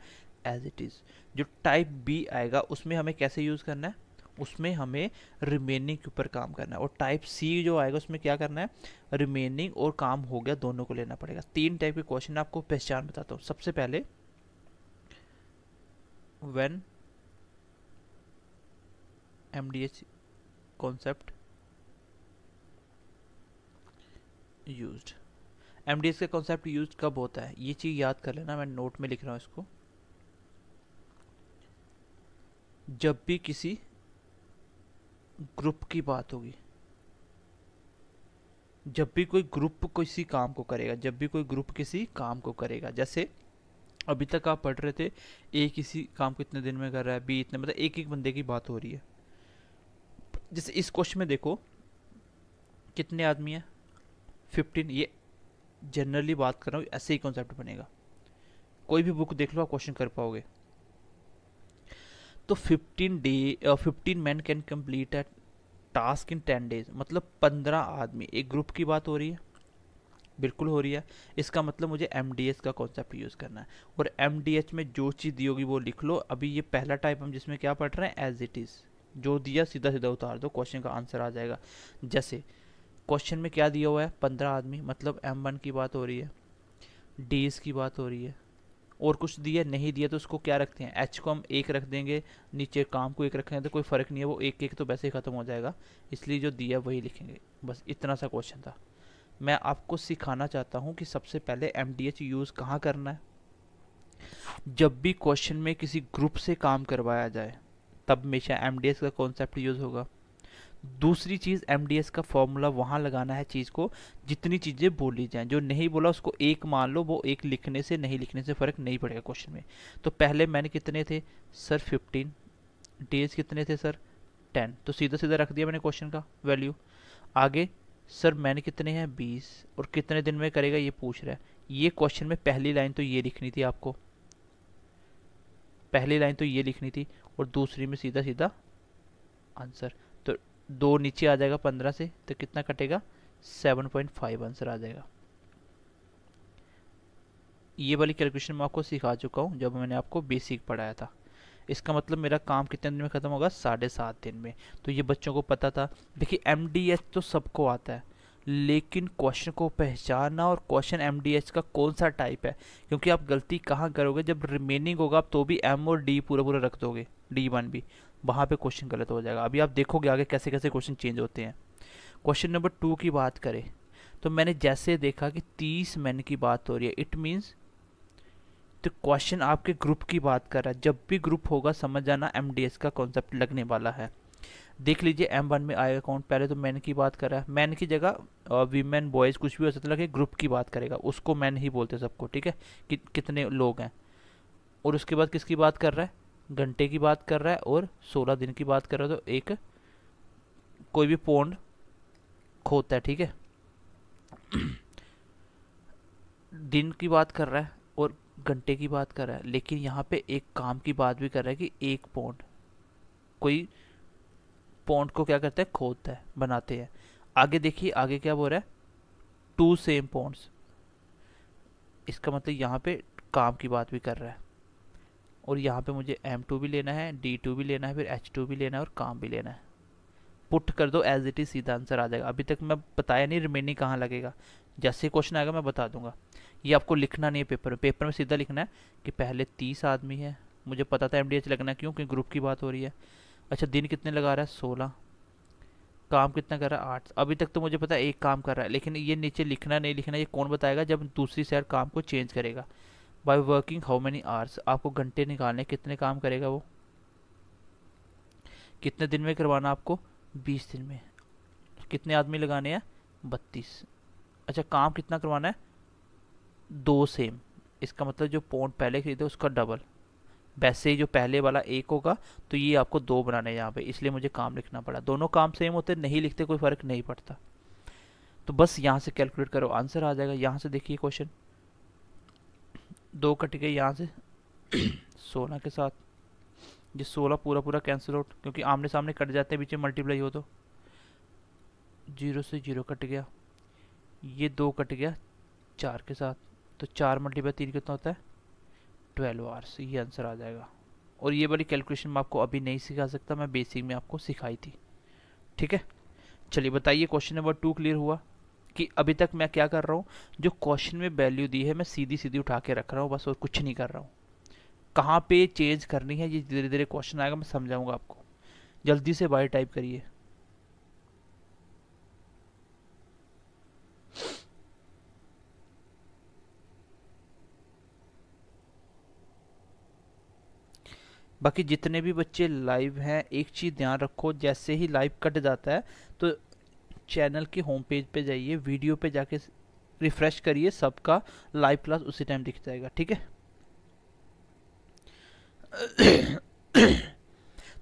एज इट इज़। जो टाइप बी आएगा उसमें हमें कैसे यूज़ करना है, उसमें हमें रिमेनिंग के ऊपर काम करना है। और टाइप सी जो आएगा उसमें क्या करना है, रिमेनिंग और काम हो गया, दोनों को लेना पड़ेगा। 3 टाइप के क्वेश्चन आपको पहचान बताता हूँ। सबसे पहले when MDH concept used. MDH का कॉन्सेप्ट यूज कब होता है, ये चीज़ याद कर लेना, मैं नोट में लिख रहा हूँ इसको। जब भी किसी ग्रुप की बात होगी, जब भी कोई ग्रुप किसी काम को करेगा, जब भी कोई ग्रुप किसी काम को करेगा। जैसे अभी तक आप पढ़ रहे थे ए किसी काम को इतने दिन में कर रहा है, बी इतने, मतलब एक एक बंदे की बात हो रही है। जैसे इस क्वेश्चन में देखो कितने आदमी है, 15। ये जनरली बात कर रहा हूँ, ऐसे ही कॉन्सेप्ट बनेगा। कोई भी बुक देख लो आप क्वेश्चन कर पाओगे। तो 15 man can complete A task in 10 days, मतलब 15 आदमी, एक ग्रुप की बात हो रही है, बिल्कुल हो रही है। इसका मतलब मुझे MDH का कॉन्सेप्ट यूज़ करना है। और MDH में जो चीज़ दी होगी वो लिख लो। अभी ये पहला टाइप हम जिसमें क्या पढ़ रहे हैं, एज इट इज़। जो दिया सीधा सीधा उतार दो, क्वेश्चन का आंसर आ जाएगा। जैसे क्वेश्चन में क्या दिया हुआ है, 15 आदमी, मतलब M1 की बात हो रही है, डेज की बात हो रही है, और कुछ दिया नहीं दिया तो उसको क्या रखते हैं, H को हम 1 रख देंगे, नीचे काम को 1 रखेंगे, तो कोई फ़र्क नहीं है, वो 1 1 तो वैसे ही ख़त्म हो जाएगा, इसलिए जो दिया वही लिखेंगे। बस इतना सा क्वेश्चन था। मैं आपको सिखाना चाहता हूँ कि सबसे पहले MDH यूज़ कहाँ करना है। जब भी क्वेश्चन में किसी ग्रुप से काम करवाया जाए तब हमेशा MDH का कॉन्सेप्ट यूज़ होगा। दूसरी चीज़, MDH का फॉर्मूला वहाँ लगाना है चीज़ को जितनी चीज़ें बोली जाएं। जो नहीं बोला उसको 1 मान लो, वो 1 लिखने से नहीं लिखने से फ़र्क नहीं पड़ेगा क्वेश्चन में। तो पहले मैंने कितने थे सर, 15। डेज कितने थे सर, 10। तो सीधा सीधा रख दिया मैंने क्वेश्चन का वैल्यू। आगे सर मैंने कितने हैं, 20, और कितने दिन में करेगा ये पूछ रहा है। ये क्वेश्चन में पहली लाइन तो ये लिखनी थी आपको, पहली लाइन तो ये लिखनी थी, और दूसरी में सीधा सीधा आंसर। तो 2 नीचे आ जाएगा 15 से, तो कितना कटेगा, 7.5 आंसर आ जाएगा। ये वाली कैलकुलेशन मैं आपको सिखा चुका हूँ जब मैंने आपको बेसिक पढ़ाया था। इसका मतलब मेरा काम कितने दिन में ख़त्म होगा, 7.5 दिन में। तो ये बच्चों को पता था। देखिए MDH तो सबको आता है, लेकिन क्वेश्चन को पहचानना और क्वेश्चन MDH का कौन सा टाइप है, क्योंकि आप गलती कहाँ करोगे, जब रिमेनिंग होगा आप तो भी M और D पूरा पूरा रख दोगे, D1 भी, वहाँ पे क्वेश्चन गलत हो जाएगा। अभी आप देखोगे आगे कैसे कैसे क्वेश्चन चेंज होते हैं। क्वेश्चन नंबर 2 की बात करें तो मैंने जैसे देखा कि 30 मैन की बात हो रही है, इट मीन्स तो क्वेश्चन आपके ग्रुप की बात कर रहा है। जब भी ग्रुप होगा समझ जाना MDH का कॉन्सेप्ट लगने वाला है। देख लीजिए M1 में आएगा कौन, पहले तो मैन की बात कर रहा है, मैन की जगह वीमेन बॉयज़ कुछ भी हो सकता है, ग्रुप की बात करेगा, उसको मैन ही बोलते सबको, ठीक है, कितने लोग हैं। और उसके बाद किसकी बात कर रहा है, घंटे की बात कर रहा है, और 16 दिन की बात कर रहा है। तो एक कोई भी पौंड खोता है, ठीक है, दिन की बात कर रहा है और घंटे की बात कर रहा है, लेकिन यहाँ पे एक काम की बात भी कर रहा है कि 1 पौंड, कोई पौंड को क्या करता है, खोदता है, बनाते हैं। आगे देखिए आगे क्या बोल रहा है, 2 सेम पौंड्स, इसका मतलब यहाँ पे काम की बात भी कर रहा है। और यहाँ पे मुझे M2 भी लेना है, D2 भी लेना है, फिर H2 भी लेना है, और काम भी लेना है। पुट कर दो एज इट इज, सीधा आंसर आ जाएगा। अभी तक मैं बताया नहीं रिमेनिंग कहाँ लगेगा, जैसे क्वेश्चन आएगा मैं बता दूंगा। ये आपको लिखना नहीं है पेपर में। पेपर में सीधा लिखना है कि पहले 30 आदमी है, मुझे पता था एमडीएच लगना है, क्यों? क्योंकि ग्रुप की बात हो रही है। अच्छा, दिन कितने लगा रहा है? 16। काम कितना कर रहा है? 8। अभी तक तो मुझे पता है एक काम कर रहा है, लेकिन ये नीचे लिखना नहीं लिखना, ये कौन बताएगा जब दूसरी साइड काम को चेंज करेगा। By working how many hours, आपको घंटे निकालने, कितने काम करेगा वो, कितने दिन में करवाना आपको? 20 दिन में। कितने आदमी लगाने हैं? 32। अच्छा, काम कितना करवाना है? 2 सेम। इसका मतलब जो पौंड पहले खरीदे उसका डबल। वैसे ही जो पहले वाला 1 होगा तो ये आपको 2 बनाने हैं यहाँ पे, इसलिए मुझे काम लिखना पड़ा। दोनों काम सेम होते, नहीं लिखते कोई फर्क नहीं पड़ता। तो बस यहाँ से कैलकुलेट करो, आंसर आ जाएगा। यहाँ से देखिए क्वेश्चन, 2 कट गए यहाँ से 16 के साथ। ये 16 पूरा पूरा कैंसिल आउट, क्योंकि आमने सामने कट जाते हैं, बीच में मल्टीप्लाई हो तो 0 से 0 कट गया। ये 2 कट गया 4 के साथ, तो 4 मल्टीप्लाई 3 कितना होता है? 12 आवर्स। ये आंसर आ जाएगा। और ये वाली कैलकुलेशन मैं आपको अभी नहीं सिखा सकता, मैं बेसिक में आपको सिखाई थी। ठीक है, चलिए बताइए क्वेश्चन नंबर 2 क्लियर हुआ कि अभी तक मैं क्या कर रहा हूँ, जो क्वेश्चन में वैल्यू दी है मैं सीधी सीधी उठा के रख रहा हूँ बस, और कुछ नहीं कर रहा हूँ। कहाँ पे चेंज करनी है ये धीरे धीरे क्वेश्चन आएगा, मैं समझाऊंगा आपको। जल्दी से बाय टाइप करिए। बाकी जितने भी बच्चे लाइव हैं, एक चीज़ ध्यान रखो, जैसे ही लाइव कट जाता है तो चैनल के होम पेज पे जाइए, वीडियो पे जाके रिफ्रेश करिए, सबका लाइव क्लास उसी टाइम दिख जाएगा। ठीक है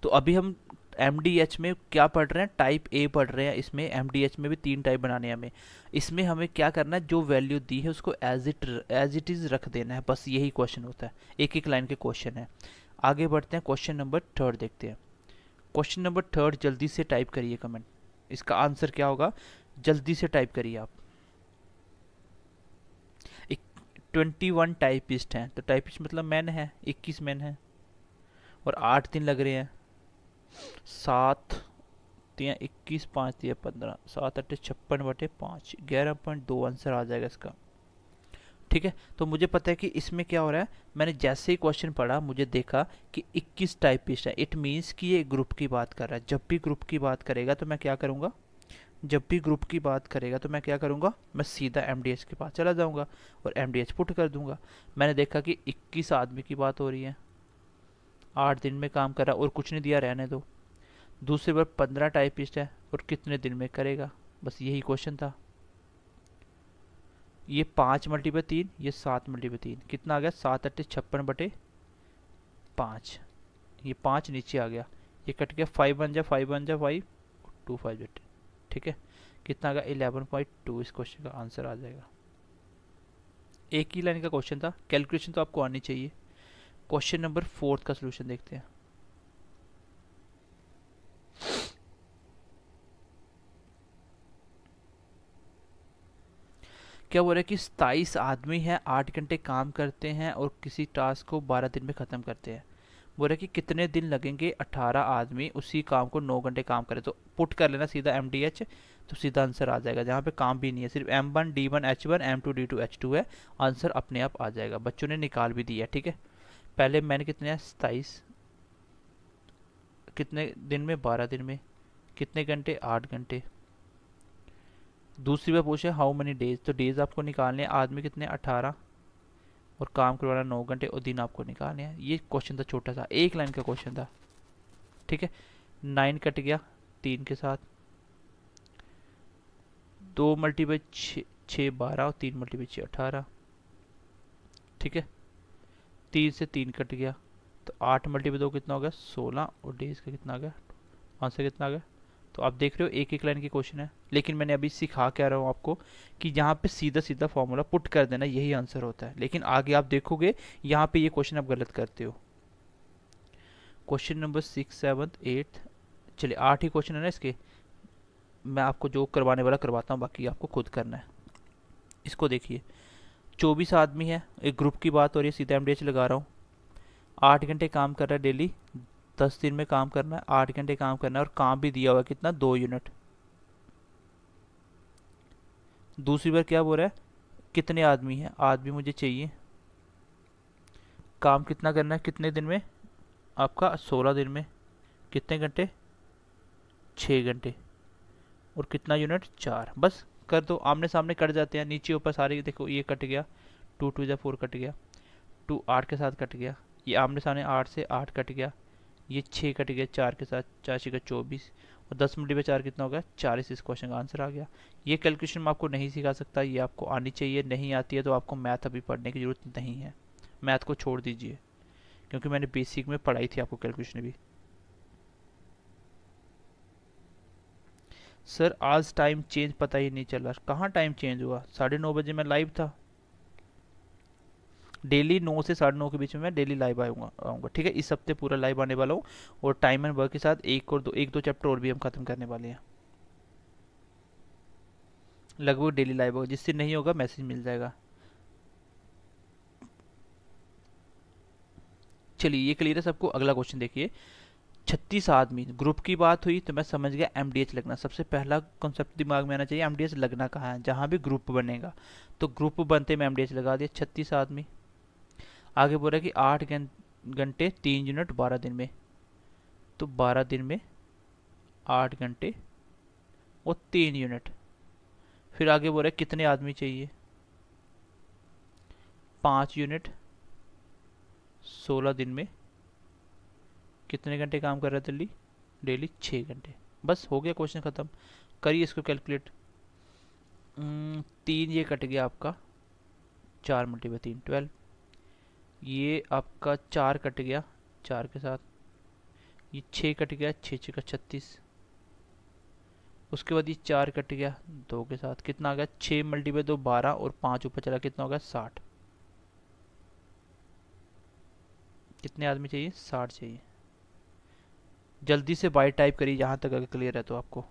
तो अभी हम MDH में क्या पढ़ रहे हैं? टाइप ए पढ़ रहे हैं। इसमें MDH में भी 3 टाइप बनाने हैं हमें। इसमें हमें क्या करना है, जो वैल्यू दी है उसको एज इट इज़ रख देना है, बस यही क्वेश्चन होता है। एक एक लाइन के क्वेश्चन है। आगे बढ़ते हैं, क्वेश्चन नंबर 3 देखते हैं। क्वेश्चन नंबर 3 जल्दी से टाइप करिए कमेंट, इसका आंसर क्या होगा जल्दी से टाइप करिए आप। 21 टाइपिस्ट हैं, तो टाइपिस्ट मतलब मैन है, 21 मैन है, और 8 दिन लग रहे हैं। 7 तिया 21, 5 तिया 15, 7 8 56/5, 11.2 आंसर आ जाएगा इसका। ठीक है, तो मुझे पता है कि इसमें क्या हो रहा है। मैंने जैसे ही क्वेश्चन पढ़ा मुझे देखा कि 21 टाइपिस्ट है, इट मीन्स कि ये ग्रुप की बात कर रहा है। जब भी ग्रुप की बात करेगा तो मैं क्या करूँगा, मैं सीधा MDH के पास चला जाऊँगा और MDH पुट कर दूंगा। मैंने देखा कि 21 आदमी की बात हो रही है, 8 दिन में काम करा और कुछ नहीं दिया, रहने दो। दूसरी बार 15 टाइपिस्ट है और कितने दिन में करेगा, बस यही क्वेश्चन था। ये 5 × 3, ये 7 × 3, कितना आ गया? 7 8 56/5। ये 5 नीचे आ गया, ये कट गया, 5 1 जा 5 1 जा 5, 2 5 8। ठीक है, कितना आ गया? 11.2 इस क्वेश्चन का आंसर आ जाएगा। एक ही लाइन का क्वेश्चन था, कैलकुलेशन तो आपको आनी चाहिए। क्वेश्चन नंबर 4 का सोल्यूशन देखते हैं। क्या बोल रहा है कि 27 आदमी हैं, 8 घंटे काम करते हैं और किसी टास्क को 12 दिन में ख़त्म करते हैं। बोल रहा है कि कितने दिन लगेंगे 18 आदमी उसी काम को 9 घंटे काम करें। तो पुट कर लेना सीधा MDH, तो सीधा आंसर आ जाएगा। जहाँ पे काम भी नहीं है, सिर्फ M1 D1 H1 M2 D2 H2 है, आंसर अपने आप आ जाएगा। बच्चों ने निकाल भी दिया। ठीक है, पहले मैंने कितने हैं? 27, कितने दिन में? 12 दिन में। कितने घंटे? 8 घंटे। दूसरी बार पूछे हाउ मेनी डेज, तो डेज आपको निकालने हैं। आदमी कितने? 18, और काम करवाना 9 घंटे, और दिन आपको निकालने हैं। ये क्वेश्चन था छोटा सा, एक लाइन का क्वेश्चन था। ठीक है, 9 कट गया 3 के साथ, 2 × 6 12, और 3 × 6 18। ठीक है, 3 से 3 कट गया, तो 8 × 2 कितना हो गया? 16, और डेज का कितना आ गया? आंसर कितना आ गया? तो आप देख रहे हो एक एक लाइन की क्वेश्चन है, लेकिन मैंने अभी सिखा क्या रहा हूँ आपको कि यहाँ पे सीधा सीधा फॉर्मूला पुट कर देना, यही आंसर होता है। लेकिन आगे आप देखोगे यहाँ पे ये क्वेश्चन आप गलत करते हो। क्वेश्चन नंबर 6 7 8, चलिए 8 ही क्वेश्चन है ना इसके। मैं आपको जो करवाने वाला करवाता हूँ, बाकी आपको खुद करना है। इसको देखिए, 24 आदमी है, एक ग्रुप की बात हो रही है, सीधा MDH लगा रहा हूँ। 8 घंटे काम कर रहा है डेली, 10 दिन में काम करना है, 8 घंटे काम करना है, और काम भी दिया हुआ है कितना? 2 यूनिट। दूसरी बार क्या बोल रहा है? कितने आदमी हैं, आदमी मुझे चाहिए, काम कितना करना है कितने दिन में, आपका 16 दिन में, कितने घंटे, 6 घंटे, और कितना यूनिट, 4। बस कर दो, आमने सामने कट जाते हैं, नीचे ऊपर सारे, देखो ये कट गया, 2 2 जा 4 कट गया, 2 8 के साथ कट गया, ये आमने सामने 8 से 8 कट गया, ये 6 कट गया 4 के साथ, 4 6 का 24, और 10 मल्टीप्लाई 4 कितना होगा, 40। इस क्वेश्चन का आंसर आ गया। ये कैलकुलेशन मैं आपको नहीं सिखा सकता, ये आपको आनी चाहिए, नहीं आती है तो आपको मैथ अभी पढ़ने की ज़रूरत नहीं है, मैथ को छोड़ दीजिए, क्योंकि मैंने बेसिक में पढ़ाई थी आपको कैलकुलेशन भी। सर आज टाइम चेंज पता ही नहीं चला, कहाँ टाइम चेंज हुआ, 9:30 बजे मैं लाइव था, डेली 9 से 9:30 के बीच में मैं डेली लाइव आऊँगा, ठीक है। इस हफ्ते पूरा लाइव आने वाला हूँ, और टाइम एंड वर्क के साथ एक दो चैप्टर और भी हम खत्म करने वाले हैं, लगभग डेली लाइव होगा, जिससे नहीं होगा मैसेज मिल जाएगा। चलिए ये क्लियर है सबको। अगला क्वेश्चन देखिए, 36 आदमी ग्रुप की बात हुई तो मैं समझ गया एमडीएच लगना, सबसे पहला कॉन्सेप्ट दिमाग में आना चाहिए, एमडीएच लगना कहाँ है, जहाँ भी ग्रुप बनेगा, तो ग्रुप बनते में एमडीएच लगा दिया, 36 आदमी। आगे बोल रहा है कि 8 घंटे 3 यूनिट 12 दिन में, तो 12 दिन में 8 घंटे और 3 यूनिट। फिर आगे बोल रहा है कितने आदमी चाहिए, 5 यूनिट 16 दिन में, कितने घंटे काम कर रहा है दिल्ली, डेली 6 घंटे। बस हो गया क्वेश्चन ख़त्म, करिए इसको कैलकुलेट। 3 ये कट गया आपका, 4 मल्टीप्लाई 3 12, ये आपका 4 कट गया 4 के साथ, ये 6 कट गया 6 6 का 36, उसके बाद ये 4 कट गया 2 के साथ, कितना आ गया, 6 मल्टीप्लाई 2 12, और 5 ऊपर चला, कितना हो गया 60। कितने आदमी चाहिए, 60 चाहिए। जल्दी से बाय टाइप करिए यहाँ तक अगर क्लियर है तो आपको।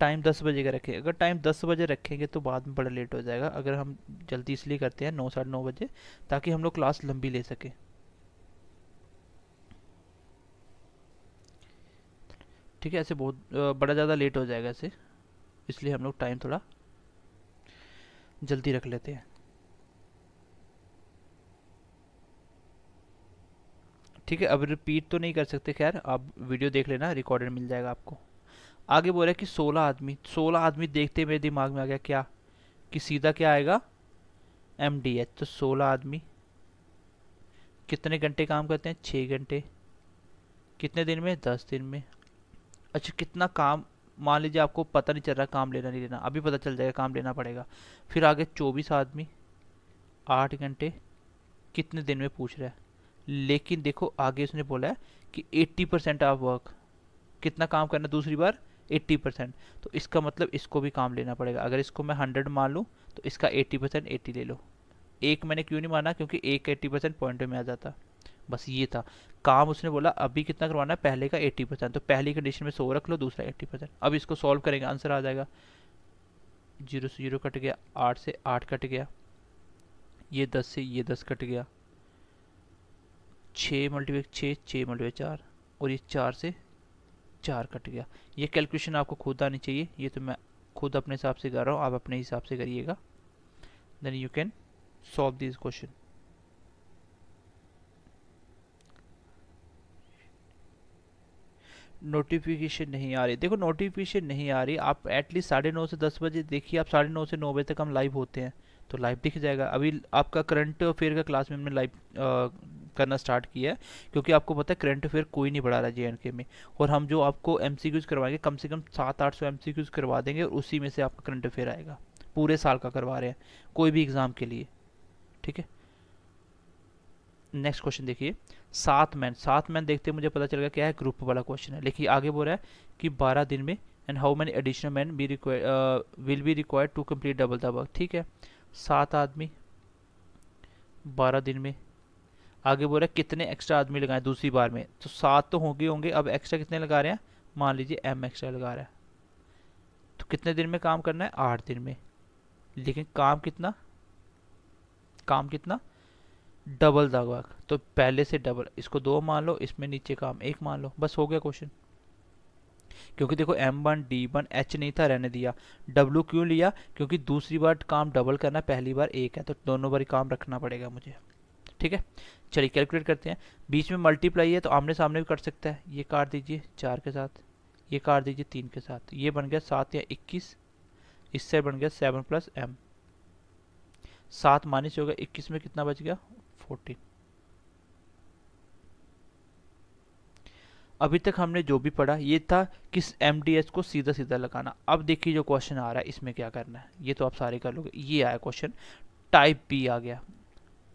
टाइम 10 बजे का रखें, अगर टाइम 10 बजे रखेंगे तो बाद में बड़ा लेट हो जाएगा, अगर हम जल्दी इसलिए करते हैं 9 9:30 बजे, ताकि हम लोग क्लास लंबी ले सकें। ठीक है, ऐसे बहुत बड़ा ज़्यादा लेट हो जाएगा ऐसे, इसलिए हम लोग टाइम थोड़ा जल्दी रख लेते हैं। ठीक है, अब रिपीट तो नहीं कर सकते, खैर आप वीडियो देख लेना, रिकॉर्डेड मिल जाएगा आपको। आगे बोल रहा है कि 16 आदमी देखते मेरे दिमाग में आ गया क्या, कि सीधा क्या आएगा, एमडीएच। तो 16 आदमी कितने घंटे काम करते हैं, 6 घंटे, कितने दिन में, 10 दिन में। अच्छा कितना काम, मान लीजिए आपको पता नहीं चल रहा काम लेना नहीं लेना, अभी पता चल जाएगा, काम लेना पड़ेगा। फिर आगे 24 आदमी 8 घंटे, कितने दिन में पूछ रहा है, लेकिन देखो आगे उसने बोला है कि 80% ऑफ वर्क, कितना काम करना दूसरी बार, 80%। तो इसका मतलब इसको भी काम लेना पड़ेगा, अगर इसको मैं 100 मान लूँ तो इसका 80% 80 ले लो। एक मैंने क्यों नहीं माना, क्योंकि एक 80% पॉइंट में आ जाता, बस ये था काम। उसने बोला अभी कितना करवाना है, पहले का 80%, तो पहली कंडीशन में 100 रख लो, दूसरा 80%। अब इसको सॉल्व करेंगे, आंसर आ जाएगा, 0 से 0 कट गया, 8 से 8 कट गया, ये 10 से ये 10 कट गया, 6 मल्टीप्लाई 6 6 मल्टीप्लाई 4, और ये 4 से 4 कट गया। ये कैलकुलेशन आपको खुद आनी चाहिए, ये तो मैं खुद अपने हिसाब से कर रहा हूँ, आप अपने हिसाब से करिएगा, then you can solve this question. Notification नहीं आ रही, देखो नोटिफिकेशन नहीं आ रही, आप एटलीस्ट 9:30 से 10 बजे देखिए, आप 9:30 से 9 बजे तक हम लाइव होते हैं, तो लाइव दिख जाएगा। अभी आपका करंट अफेयर का क्लास में हमने लाइव करना स्टार्ट किया है, क्योंकि आपको पता है करंट अफेयर कोई नहीं पढ़ा रहा JNK में, और हम जो आपको MCQs करवाएंगे कम से कम 700-800 MCQs करवा देंगे, और उसी में से आपका करंट अफेयर आएगा, पूरे साल का करवा रहे हैं कोई भी एग्ज़ाम के लिए। ठीक है, नेक्स्ट क्वेश्चन देखिए, 7 मैन देखते मुझे पता चल गया क्या है, ग्रुप वाला क्वेश्चन है, लेकिन आगे बोल रहा है कि 12 दिन में and how many additional man will be required to complete double the work. ठीक है, 7 आदमी 12 दिन में, आगे बोल रहा है कितने एक्स्ट्रा आदमी लगाएं दूसरी बार में, तो 7 तो होंगे, अब एक्स्ट्रा कितने लगा रहे हैं, मान लीजिए M एक्स्ट्रा लगा रहा है, तो कितने दिन में काम करना है, 8 दिन में, लेकिन काम कितना डबल द वर्क, तो पहले से डबल, इसको 2 मान लो, इसमें नीचे काम 1 मान लो, बस हो गया क्वेश्चन। क्योंकि देखो M1 D1 H नहीं था, रहने दिया। W क्यों लिया? क्योंकि दूसरी बार काम डबल करना, पहली बार एक है, तो दोनों बार काम रखना पड़ेगा मुझे। ठीक है, चलिए कैलकुलेट करते हैं। बीच में मल्टीप्लाई है तो आमने सामने भी कर सकता है। ये काट दीजिए 4 के साथ, ये काट दीजिए 3 के साथ, ये बन गया 7 या 21, इससे बन गया 7 प्लस M। 7 माइनस होगा 21 में कितना बच गया? 14। अभी तक हमने जो भी पढ़ा ये था किस MDH को सीधा सीधा लगाना। अब देखिए जो क्वेश्चन आ रहा है इसमें क्या करना है, ये तो आप सारे कर लोगे। ये आया क्वेश्चन, टाइप बी आ गया।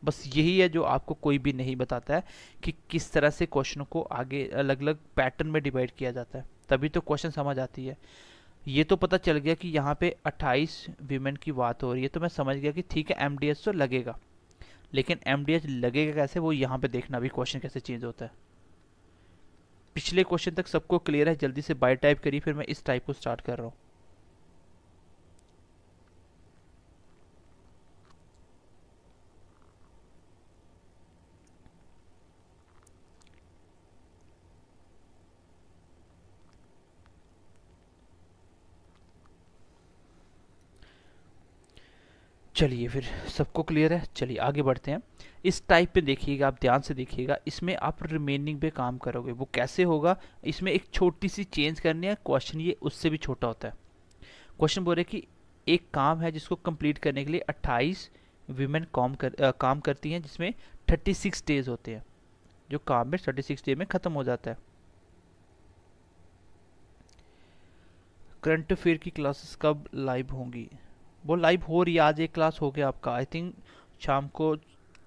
बस यही है जो आपको कोई भी नहीं बताता है कि किस तरह से क्वेश्चन को आगे अलग अलग पैटर्न में डिवाइड किया जाता है, तभी तो क्वेश्चन समझ आती है। ये तो पता चल गया कि यहाँ पे 28 वीमेन की बात हो रही है, तो मैं समझ गया कि ठीक है MDH तो लगेगा, लेकिन MDH लगेगा कैसे वो यहाँ पे देखना भी क्वेश्चन कैसे चेंज होता है। पिछले क्वेश्चन तक सबको क्लियर है? जल्दी से बाय टाइप करिए, फिर मैं इस टाइप को स्टार्ट कर रहा हूँ। चलिए फिर सबको क्लियर है, चलिए आगे बढ़ते हैं। इस टाइप पे देखिएगा, आप ध्यान से देखिएगा, इसमें आप रिमेनिंग पे काम करोगे। वो कैसे होगा? इसमें एक छोटी सी चेंज करनी है, क्वेश्चन ये उससे भी छोटा होता है। क्वेश्चन बोल रहे कि एक काम है जिसको कंप्लीट करने के लिए 28 वीमेन काम करती हैं, जिसमें 36 डेज होते हैं। जो काम है 36 डे में ख़त्म हो जाता है। करंट अफेयर की क्लासेस कब लाइव होंगी? वो लाइव हो रही है, आज एक क्लास हो गया आपका, आई थिंक शाम को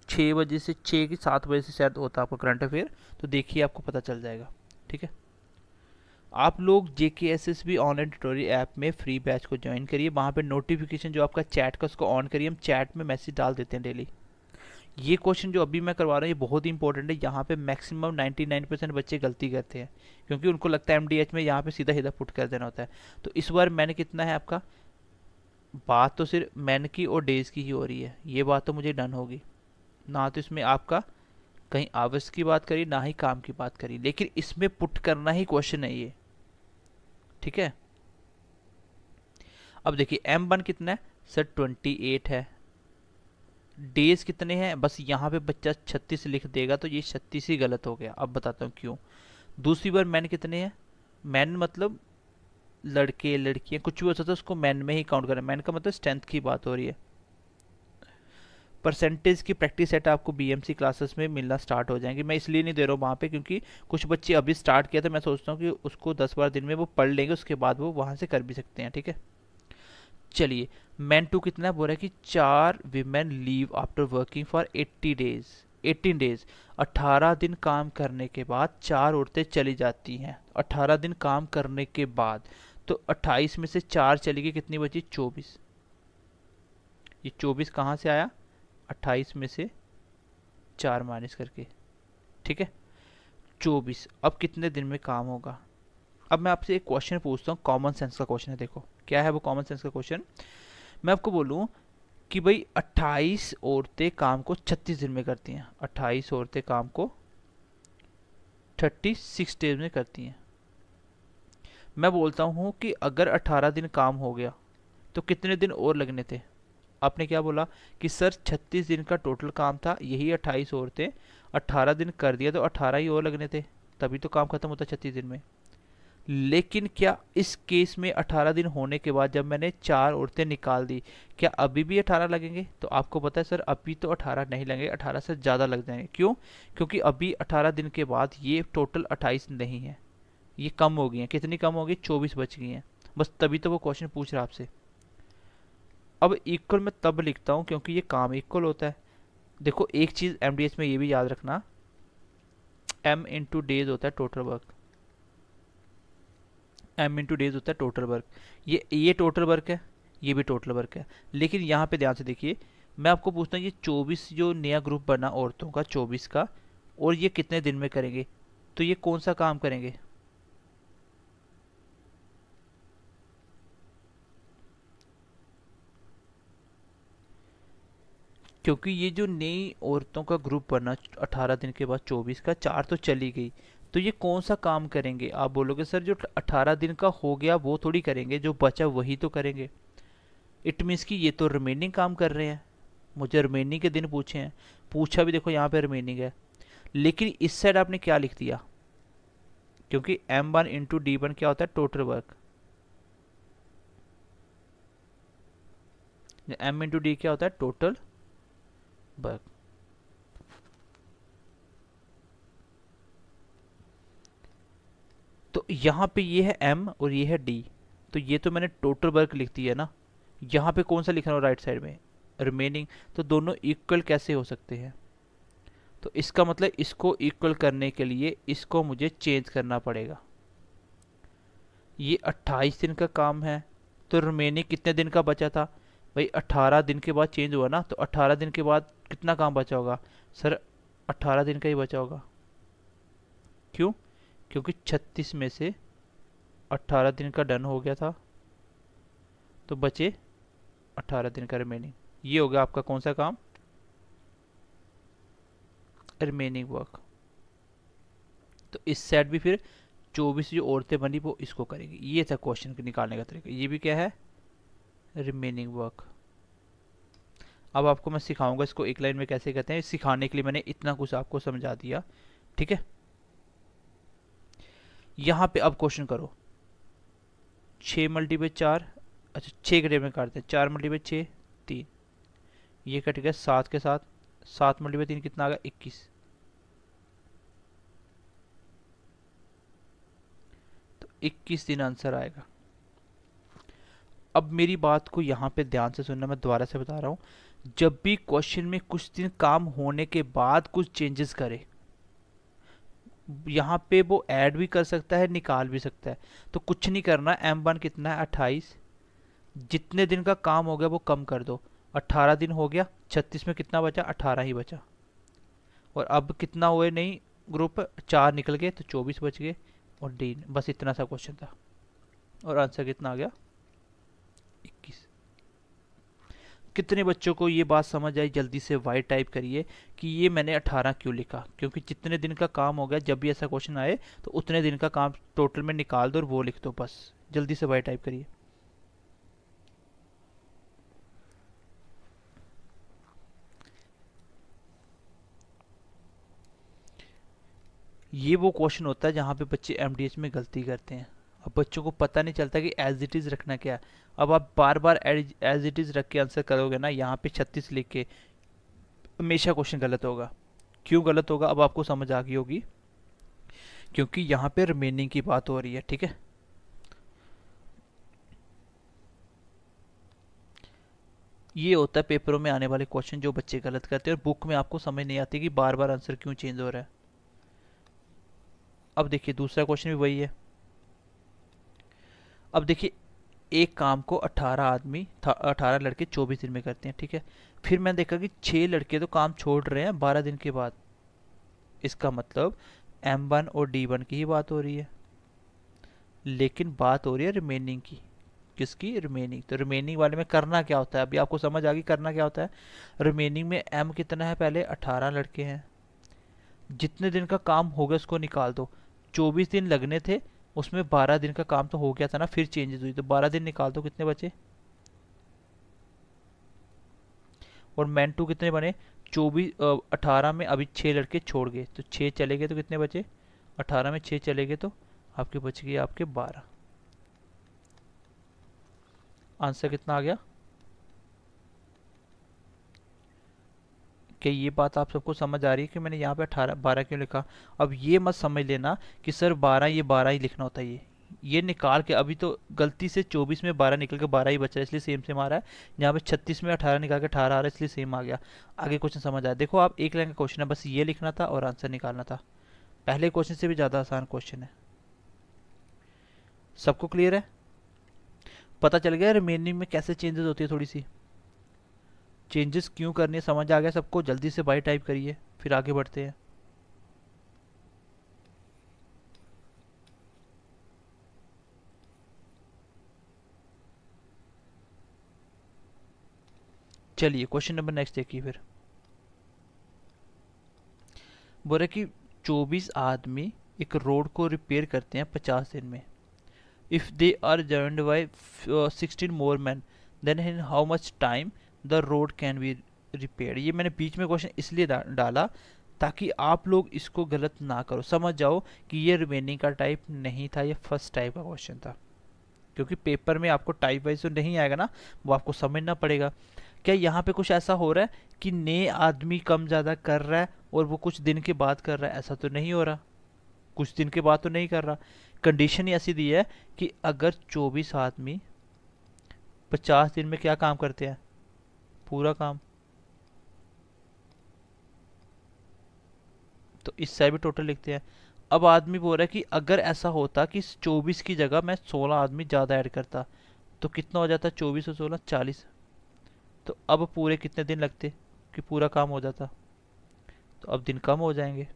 6 बजे से 6 की 7 बजे से शायद होता है आपका करंट अफेयर, तो देखिए आपको पता चल जाएगा। ठीक है, आप लोग JKSSB ऑनलाइन ट्यूटोरियल ऐप में फ्री बैच को ज्वाइन करिए। वहाँ पे नोटिफिकेशन जो आपका चैट का उसको ऑन करिए, हम चैट में मैसेज डाल देते हैं डेली। ये क्वेश्चन जो अभी मैं करवा रहा हूँ ये बहुत ही इंपॉर्टेंट है। यहाँ पे मैक्सिमम 99% बच्चे गलती करते हैं, क्योंकि उनको लगता है MDH में यहाँ पे सीधा सीधा पुट कर देना होता है। तो इस बार मैंने कितना है आपका, बात तो सिर्फ मैन की और डेज की ही हो रही है, ये बात तो मुझे डन होगी ना। तो इसमें आपका कहीं आवर्स की बात करी ना ही काम की बात करी, लेकिन इसमें पुट करना ही क्वेश्चन है ये। ठीक है, अब देखिए M1 कितना है सर? 28 है। डेज कितने हैं? बस यहाँ पे बच्चा 36 लिख देगा तो ये 36 ही गलत हो गया। अब बताता हूँ क्यों। दूसरी बार मैन कितने हैं? मैन मतलब लड़के लड़कियां कुछ भी हो सकता है, उसको मैन में ही काउंट करें। मैन का मतलब स्ट्रेंथ की बात हो रही है। परसेंटेज की प्रैक्टिस सेट आपको BMC क्लासेस में मिलना स्टार्ट हो जाएंगे। मैं इसलिए नहीं दे रहा हूँ वहाँ पे क्योंकि कुछ बच्चे अभी स्टार्ट किया, तो मैं सोचता हूँ कि उसको 10-12 दिन में वो पढ़ लेंगे, उसके बाद वो वहाँ से कर भी सकते हैं। ठीक है, चलिए मैन 2 कितना बोल रहा है कि 4 women leave after working for 80 days 18 days. 18 दिन काम करने के बाद 4 औरतें चली जाती हैं। 18 दिन काम करने के बाद, तो 28 में से 4 चली गई, कितनी बची? 24। ये 24 कहाँ से आया? 28 में से 4 माइनस करके। ठीक है, 24। अब कितने दिन में काम होगा? अब मैं आपसे एक क्वेश्चन पूछता हूँ, कॉमन सेंस का क्वेश्चन है। देखो क्या है वो कॉमन सेंस का क्वेश्चन। मैं आपको बोलूँ कि भाई 28 औरतें काम को 36 दिन में करती हैं। 28 औरतें काम को 36 डेज में करती हैं। मैं बोलता हूँ कि अगर 18 दिन काम हो गया तो कितने दिन और लगने थे? आपने क्या बोला कि सर 36 दिन का टोटल काम था, यही 28 औरतें 18 दिन कर दिया तो 18 ही और लगने थे, तभी तो काम खत्म होता 36 दिन में। लेकिन क्या इस केस में 18 दिन होने के बाद जब मैंने 4 औरतें निकाल दी, क्या अभी भी 18 लगेंगे? तो आपको पता है सर अभी तो 18 नहीं लगेंगे, 18 से ज़्यादा लग जाएंगे। क्यों? क्योंकि अभी 18 दिन के बाद ये टोटल 28 नहीं है, ये कम हो गई हैं। कितनी कम हो गई? 24 बच गई हैं। बस तभी तो वो क्वेश्चन पूछ रहा है आपसे। अब इक्वल मैं तब लिखता हूँ क्योंकि ये काम इक्वल होता है। देखो एक चीज़ MDH में ये भी याद रखना, M इंटू डेज होता है total work. M into days होता है टोटल वर्क। ये टोटल वर्क है, ये भी टोटल वर्क है। लेकिन यहाँ पे ध्यान से देखिए, मैं आपको पूछता हूँ ये 24 जो नया ग्रुप बना औरतों का 24 का, और ये कितने दिन में करेंगे? तो ये कौन सा काम करेंगे? क्योंकि ये जो नई औरतों का ग्रुप बना 18 दिन के बाद 24 का, 4 तो चली गई, तो ये कौन सा काम करेंगे? आप बोलोगे सर जो 18 दिन का हो गया वो थोड़ी करेंगे, जो बचा वही तो करेंगे। इट मीन्स कि ये तो रिमेनिंग काम कर रहे हैं, मुझे रिमेनिंग के दिन पूछे हैं। पूछा भी देखो यहाँ पे रिमेनिंग है, लेकिन इस साइड आपने क्या लिख दिया, क्योंकि M1 इंटू D1 क्या होता है? Total work. M into D क्या होता है? Total work. तो यहाँ पे ये है M और ये है D, तो ये तो मैंने टोटल वर्क लिख दिया ना। यहाँ पे कौन सा लिख रहा हूँ? राइट साइड में रिमेनिंग। तो दोनों इक्वल कैसे हो सकते हैं? तो इसका मतलब इसको इक्वल करने के लिए इसको मुझे चेंज करना पड़ेगा। ये 28 दिन का काम है, तो रिमेनिंग कितने दिन का बचा था भाई? 18 दिन के बाद चेंज हुआ ना, तो 18 दिन के बाद कितना काम बचा होगा? सर 18 दिन का ही बचा होगा। क्यों? क्योंकि 36 में से 18 दिन का डन हो गया था, तो बचे 18 दिन का रिमेनिंग। ये हो गया आपका कौन सा काम? Remaining work. तो इस साइड भी फिर 24 जो औरतें बनी वो इसको करेंगी। ये था क्वेश्चन के निकालने का तरीका। ये भी क्या है? Remaining work. अब आपको मैं सिखाऊंगा इसको एक लाइन में कैसे कहते हैं। सिखाने के लिए मैंने इतना कुछ आपको समझा दिया, ठीक है। यहाँ पे अब क्वेश्चन करो, 6 मल्टीप्लाई 4, अच्छा 6 के टेबल में काटते हैं। 4 मल्टीप्लाई 6 3, ये कट गया 7 के साथ। 7 मल्टीप्लाई 3 कितना आ गया? 21। तो 21 दिन आंसर आएगा। अब मेरी बात को यहाँ पे ध्यान से सुनना, मैं दोबारा से बता रहा हूँ। जब भी क्वेश्चन में कुछ दिन काम होने के बाद कुछ चेंजेस करे, यहाँ पे वो ऐड भी कर सकता है, निकाल भी सकता है। तो कुछ नहीं करना। M1 कितना है? 28। जितने दिन का काम हो गया वो कम कर दो। 18 दिन हो गया, 36 में कितना बचा? 18 ही बचा। और अब कितना हुए? नहीं ग्रुप 4 निकल गए, तो 24 बच गए। और डी, बस इतना सा क्वेश्चन था। और आंसर कितना आ गया? 21। कितने बच्चों को ये बात समझ आई? जल्दी से वाई टाइप करिए कि ये मैंने 18 क्यों लिखा, क्योंकि जितने दिन का काम हो गया, जब भी ऐसा क्वेश्चन आए तो उतने दिन का काम टोटल में निकाल दो और वो लिख दो बस। जल्दी से वाई टाइप करिए। ये वो क्वेश्चन होता है जहाँ पे बच्चे एमडीएच में गलती करते हैं। अब बच्चों को पता नहीं चलता कि एज इट इज़ रखना क्या है। अब आप बार बार एज इट इज़ रख के आंसर करोगे ना, यहाँ पे 36 लिख के, हमेशा क्वेश्चन गलत होगा। क्यों गलत होगा अब आपको समझ आ गई होगी, क्योंकि यहाँ पे रिमेनिंग की बात हो रही है, ठीक है। ये होता है पेपरों में आने वाले क्वेश्चन जो बच्चे गलत करते हैं, और बुक में आपको समझ नहीं आती कि बार बार आंसर क्यों चेंज हो रहा है। अब देखिए दूसरा क्वेश्चन भी वही है। अब देखिए एक काम को 18 आदमी 18 लड़के 24 दिन में करते हैं, ठीक है। फिर मैंने देखा कि 6 लड़के तो काम छोड़ रहे हैं 12 दिन के बाद। इसका मतलब M1 और D1 की ही बात हो रही है, लेकिन बात हो रही है रिमेनिंग की। किसकी? रिमेनिंग। तो रिमेनिंग वाले में करना क्या होता है? अभी आपको समझ आ गई करना क्या होता है। रिमेनिंग में M कितना है? पहले 18 लड़के हैं, जितने दिन का काम हो गया उसको निकाल दो। 24 दिन लगने थे, उसमें 12 दिन का काम तो हो गया था ना, फिर चेंजेस हुई, तो 12 दिन निकाल दो, कितने बचे? और मैन टू कितने बने? 18 में अभी 6 लड़के छोड़ गए, तो 6 चले गए, तो कितने बचे? 18 में 6 चले गए, तो आपके बच गए आपके 12। आंसर कितना आ गया? क्या ये बात आप सबको समझ आ रही है कि मैंने यहाँ पे 12 क्यों लिखा? अब ये मत समझ लेना कि सर 12 ये 12 ही लिखना होता है। ये निकाल के अभी तो गलती से 24 में 12 निकल के 12 ही बचा है, इसलिए सेम सेम आ रहा है। यहाँ पे 36 में 18 निकाल के 18 आ रहा है, इसलिए सेम आ गया। आगे क्वेश्चन समझ आया। देखो आप एक लाइन का क्वेश्चन है, बस ये लिखना था और आंसर निकालना था। पहले क्वेश्चन से भी ज़्यादा आसान क्वेश्चन है। सबको क्लियर है? पता चल गया रिमेनिंग में कैसे चेंजेस होती है? थोड़ी सी चेंजेस क्यों करनी है समझ आ गया सबको? जल्दी से बाई टाइप करिए, फिर आगे बढ़ते हैं। चलिए क्वेश्चन नंबर नेक्स्ट देखिए। फिर बोले कि 24 आदमी एक रोड को रिपेयर करते हैं 50 दिन में, if they are joined by 16 more man, then in how much time the road can be repair. ये मैंने बीच में क्वेश्चन इसलिए डाला ताकि आप लोग इसको गलत ना करो, समझ जाओ कि ये रिमेनिंग का टाइप नहीं था, ये फर्स्ट टाइप का क्वेश्चन था। क्योंकि पेपर में आपको टाइप वाइज तो नहीं आएगा ना, वो आपको समझना पड़ेगा। क्या यहाँ पे कुछ ऐसा हो रहा है कि नए आदमी कम ज़्यादा कर रहा है और वो कुछ दिन के बाद कर रहा है? ऐसा तो नहीं हो रहा, कुछ दिन के बाद तो नहीं कर रहा। कंडीशन ही ऐसी दी है कि अगर 24 आदमी 50 दिन में क्या काम करते हैं? पूरा काम। तो इस साइड भी टोटल लिखते हैं। अब आदमी बोल रहा है कि अगर ऐसा होता कि 24 की जगह मैं 16 आदमी ज़्यादा ऐड करता तो कितना हो जाता? 24 और 16 40। तो अब पूरे कितने दिन लगते कि पूरा काम हो जाता? तो अब दिन कम हो जाएंगे।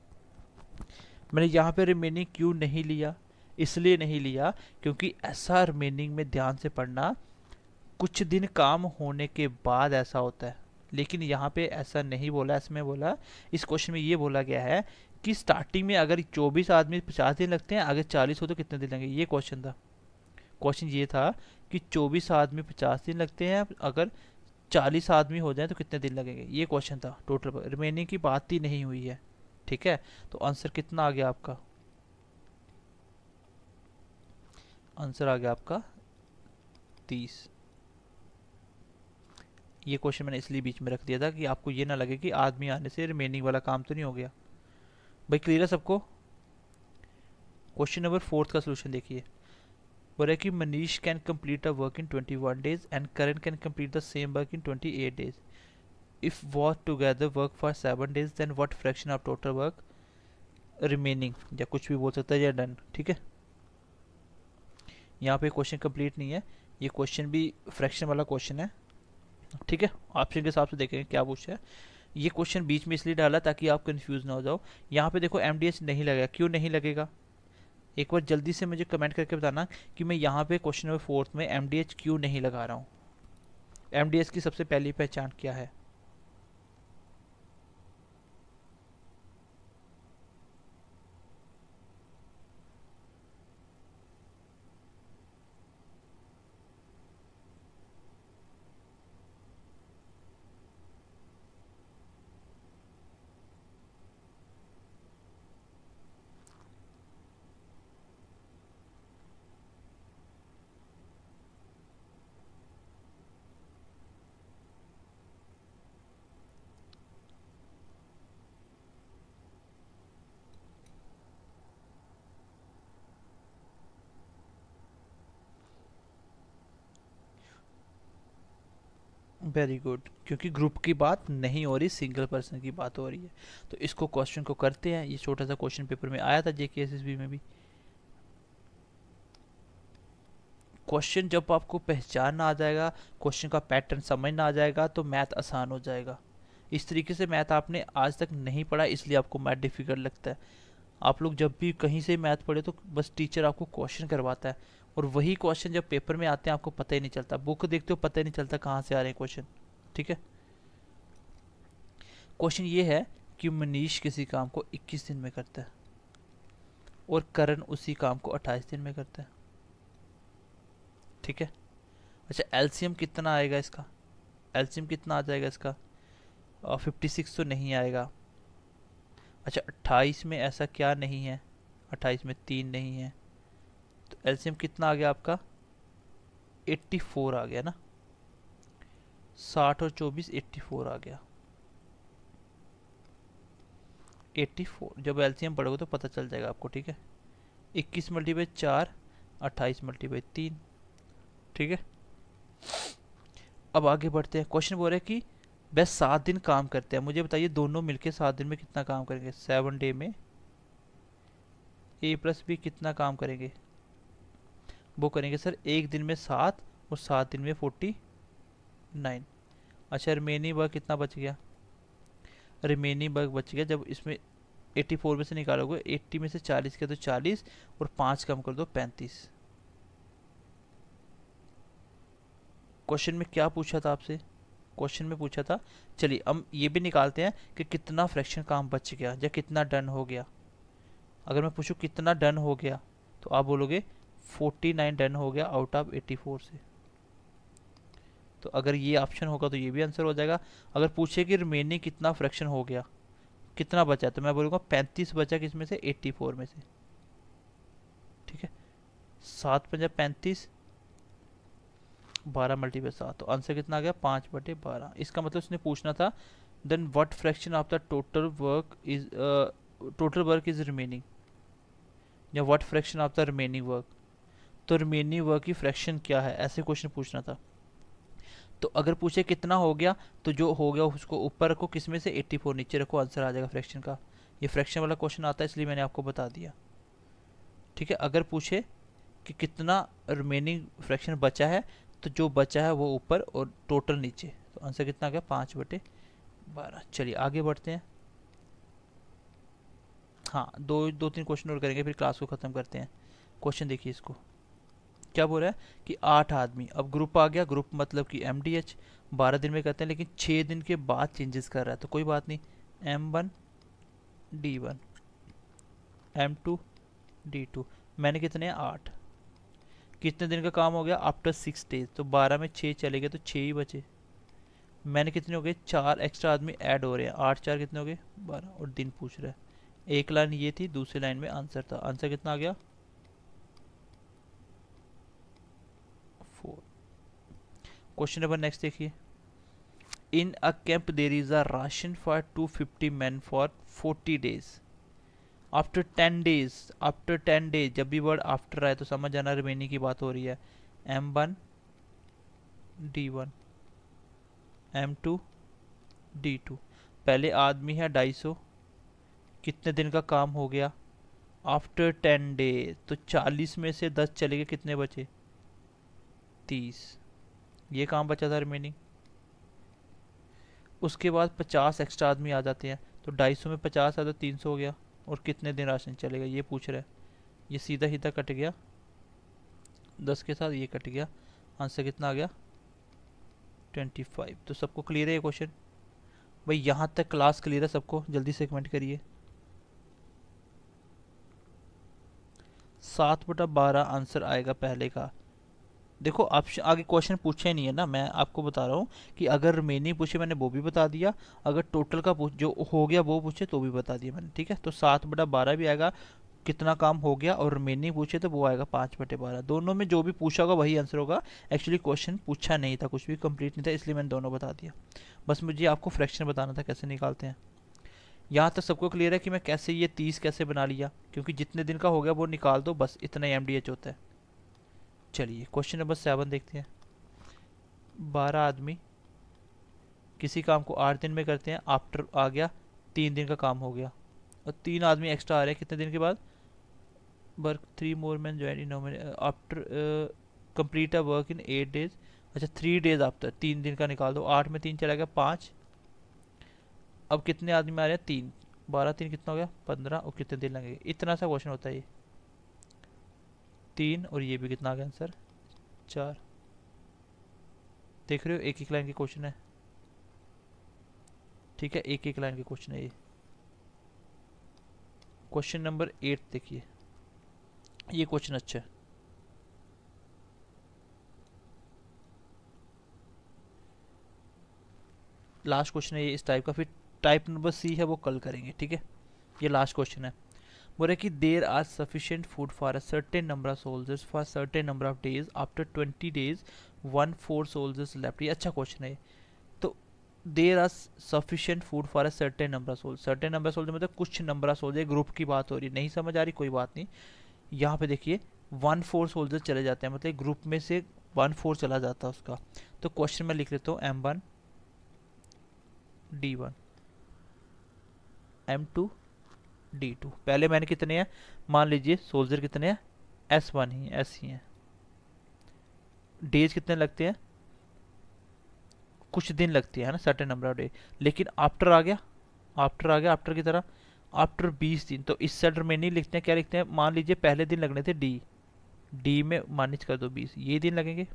मैंने यहाँ पे रिमेनिंग क्यों नहीं लिया? इसलिए नहीं लिया क्योंकि ऐसा रिमेनिंग में ध्यान से पढ़ना, कुछ दिन काम होने के बाद ऐसा होता है, लेकिन यहाँ पे ऐसा नहीं बोला। इसमें बोला, इस क्वेश्चन में ये बोला गया है कि स्टार्टिंग में अगर 24 आदमी 50 दिन लगते हैं, आगे 40 हो तो कितने दिन लगेंगे? ये क्वेश्चन था। क्वेश्चन ये था कि 24 आदमी 50 दिन लगते हैं, अगर 40 आदमी हो जाए तो कितने दिन लगेंगे? ये क्वेश्चन था। टोटल रिमेनिंग की बात ही नहीं हुई है, ठीक है। तो आंसर कितना आ गया आपका? आंसर आ गया आपका 30। ये क्वेश्चन मैंने इसलिए बीच में रख दिया था कि आपको ये ना लगे कि आदमी आने से रिमेनिंग वाला काम तो नहीं हो गया। भाई क्लियर है सबको? क्वेश्चन नंबर 4 का सोल्यूशन देखिए। बोल रहा है कि Manish can complete a work in 21 days and Karan can complete the same work in 28 days. If work together work for 7 days, then what fraction of total work remaining, या कुछ भी बोल सकता है, या डन, ठीक है। यहाँ पे क्वेश्चन कंप्लीट नहीं है, ये क्वेश्चन भी फ्रैक्शन वाला क्वेश्चन है, ठीक है। ऑप्शन के हिसाब से देखेंगे क्या पूछा है। ये क्वेश्चन बीच में इसलिए डाला ताकि आप कंफ्यूज ना हो जाओ। यहाँ पे देखो एमडीएस नहीं लगेगा, क्यों नहीं लगेगा? एक बार जल्दी से मुझे कमेंट करके बताना कि मैं यहाँ पे क्वेश्चन नंबर 4 में एमडीएच क्यों नहीं लगा रहा हूँ। एमडीएस की सबसे पहली पहचान क्या है? वेरी गुड, क्योंकि ग्रुप की बात नहीं हो रही, सिंगल पर्सन की बात हो रही है। तो इसको क्वेश्चन को करते हैं। ये छोटा सा क्वेश्चन पेपर में आया था जेकेएसएसबी में भी। क्वेश्चन जब आपको पहचानना आ जाएगा, क्वेश्चन का पैटर्न समझना आ जाएगा, तो मैथ आसान हो जाएगा। इस तरीके से मैथ आपने आज तक नहीं पढ़ा, इसलिए आपको मैथ डिफिकल्ट लगता है। आप लोग जब भी कहीं से मैथ पढ़े तो बस टीचर आपको क्वेश्चन करवाता है, और वही क्वेश्चन जब पेपर में आते हैं आपको पता ही नहीं चलता। बुक देखते हो पता ही नहीं चलता कहाँ से आ रहे हैं क्वेश्चन, ठीक है। क्वेश्चन ये है कि मनीष किसी काम को 21 दिन में करता है और करण उसी काम को 28 दिन में करता है, ठीक है। अच्छा, एलसीएम कितना आएगा इसका? एलसीएम कितना आ जाएगा इसका? 56 तो नहीं आएगा। अच्छा, 28 में ऐसा क्या नहीं है? 28 में 3 नहीं है, तो एलसीएम कितना आ गया आपका? 84 आ गया ना। 60 और 24 84 आ गया। 84 जब एलसीएम पढ़ोगे तो पता चल जाएगा आपको, ठीक है। 21 मल्टीप्लाई 4, 28 मल्टीप्लाई 3, ठीक है। अब आगे बढ़ते हैं। क्वेश्चन बोल रहे हैं कि वह 7 दिन काम करते हैं, मुझे बताइए दोनों मिलके 7 दिन में कितना काम करेंगे? 7 डे में ए प्लस बी कितना काम करेंगे? वो करेंगे सर एक दिन में 7 और 7 दिन में 49। अच्छा, रिमेनिंग वर्क कितना बच गया? रिमेनिंग वर्क बच गया, जब इसमें 84 में से निकालोगे, 80 में से 40 किया तो 40 और 5 कम कर दो 35। क्वेश्चन में क्या पूछा था आपसे? क्वेश्चन में पूछा था, चलिए हम ये भी निकालते हैं कि कितना फ्रैक्शन काम बच गया या कितना डन हो गया। अगर मैं पूछूं कितना डन हो गया तो आप बोलोगे 49 डन हो गया आउट ऑफ 84 से। तो अगर ये ऑप्शन होगा तो ये भी आंसर हो जाएगा। अगर पूछे कि रिमेनिंग कितना फ्रैक्शन हो गया, कितना बचा, तो मैं बोलूँगा 35 बचा किसमें से, 84 में से। ठीक है, 7×5 = 35, 12 × 7, तो आंसर कितना आ गया, 5/12। इसका मतलब उसने पूछना था then what fraction of the total work is remaining, या what fraction of the remaining work. तो रिमेनिंग वर्क की फ्रैक्शन क्या है, ऐसे क्वेश्चन पूछना था। तो अगर पूछे कितना हो गया, तो जो हो गया उसको ऊपर रखो, किसमें से, 84 नीचे रखो, आंसर आ जाएगा फ्रैक्शन का। ये फ्रैक्शन वाला क्वेश्चन आता है इसलिए मैंने आपको बता दिया। ठीक है, अगर पूछे कि कितना रिमेनिंग फ्रैक्शन बचा है, तो जो बचा है वो ऊपर और टोटल नीचे, तो आंसर कितना आ गया, 5/12। चलिए आगे बढ़ते हैं। हाँ, दो तीन क्वेश्चन और करेंगे फिर क्लास को ख़त्म करते हैं। क्वेश्चन देखिए इसको, क्या बोल रहा है कि 8 आदमी, अब ग्रुप आ गया, ग्रुप मतलब कि MDH 12 दिन में करते हैं, लेकिन 6 दिन के बाद चेंजेस कर रहा है, तो कोई बात नहीं, M1 D1 M2 D2। मैंने कितने हैं, 8। कितने दिन का काम हो गया, आफ्टर 6 डेज, तो 12 में 6 चले गए तो 6 ही बचे। मैंने कितने हो गए, 4 एक्स्ट्रा आदमी ऐड हो रहे हैं, 8 4 कितने हो गए, 12, और दिन पूछ रहा है। एक लाइन ये थी, दूसरी लाइन में आंसर था। आंसर कितना आ गया, 4। क्वेश्चन नंबर नेक्स्ट देखिए, in a camp there is a ration for 250 men for 40 days। After 10 days, after 10 days, जब भी वर्ड आफ्टर आए तो समझ जाना रिमेनिंग की बात हो रही है। M1 D1 M2 D2। पहले आदमी है 250, कितने दिन का काम हो गया, आफ्टर 10 डे, तो 40 में से 10 चले गए, कितने बचे, 30। ये काम बचा था रिमेनिंग। उसके बाद 50 एक्स्ट्रा आदमी आ जाते हैं, तो 250 में 50 आ तो 300 हो गया, और कितने दिन राशन चलेगा ये पूछ रहा है। ये सीधा सीधा कट गया, 10 के साथ ये कट गया, आंसर कितना आ गया, 25। तो सबको क्लियर है ये क्वेश्चन भाई, यहाँ तक क्लास क्लियर है सबको, जल्दी से कमेंट करिए। 7/12 आंसर आएगा पहले का। देखो ऑप्शन आगे क्वेश्चन पूछे नहीं है ना, मैं आपको बता रहा हूँ कि अगर रिमेनिंग पूछे मैंने वो भी बता दिया, अगर टोटल का जो हो गया वो पूछे तो भी बता दिया मैंने। ठीक है, तो 7/12 भी आएगा, कितना काम हो गया, और रिमेनिंग पूछे तो वो आएगा 5/12। दोनों में जो भी पूछा होगा वही आंसर होगा। एक्चुअली क्वेश्चन पूछा नहीं था, कुछ भी कंप्लीट नहीं था, इसलिए मैंने दोनों बता दिया। बस मुझे आपको फ्रैक्शन बताना था कैसे निकालते हैं। यहाँ तक सबको क्लियर है कि मैं कैसे ये 30 कैसे बना लिया, क्योंकि जितने दिन का हो गया वो निकाल दो, बस इतना ही MDH होता है। चलिए क्वेश्चन नंबर 7 देखते हैं। 12 आदमी किसी काम को 8 दिन में करते हैं, आफ्टर आ गया 3 दिन का काम हो गया, और 3 आदमी एक्स्ट्रा आ रहे हैं कितने दिन के बाद, work 3 more men join in after complete a work in 8 days। अच्छा 3 days आफ्टर, 3 दिन का निकाल दो, 8 में 3 चला गया 5। अब कितने आदमी आ रहे हैं, 3, 12 3 कितना हो गया, 15, और कितने दिन लगेंगे, इतना सा क्वेश्चन होता है ये। 3 और ये भी कितना आ गया आंसर, 4। देख रहे हो, एक एक लाइन के क्वेश्चन है। ठीक है, एक एक लाइन के क्वेश्चन है ये। क्वेश्चन नंबर 8 देखिए, ये क्वेश्चन अच्छा है। लास्ट क्वेश्चन है ये इस टाइप का, फिर टाइप नंबर C है वो कल करेंगे। ठीक है, ये लास्ट क्वेश्चन है। बोल रहे कि there are sufficient food for a certain number of soldiers for certain number of days, after 20 days 1/4 soldiers left. ये अच्छा क्वेश्चन है। तो there are sufficient food for a certain number of soldiers, certain number soldier मतलब कुछ number of soldier, group की बात हो रही है, नहीं समझ आ रही कोई बात नहीं। यहाँ पे देखिए 1/4 सोल्जर चले जाते हैं, मतलब ग्रुप में से 1/4 चला जाता है उसका। तो क्वेश्चन में लिख लेता हूँ M1 D1 M2 D2। पहले मैंने कितने हैं, मान लीजिए सोल्जर कितने हैं, S1 ही है, S ही है। डेज कितने लगते हैं, कुछ दिन लगते हैं ना, सर्टेन नंबर ऑफ डे। लेकिन आफ्टर आ गया, आफ्टर आ गया, आफ्टर की तरह आफ्टर 20 दिन, तो इस साइड रिमेनिंग लिखते हैं, क्या लिखते हैं, मान लीजिए पहले दिन लगने थे डी में माइनस कर दो 20, ये दिन लगेंगे।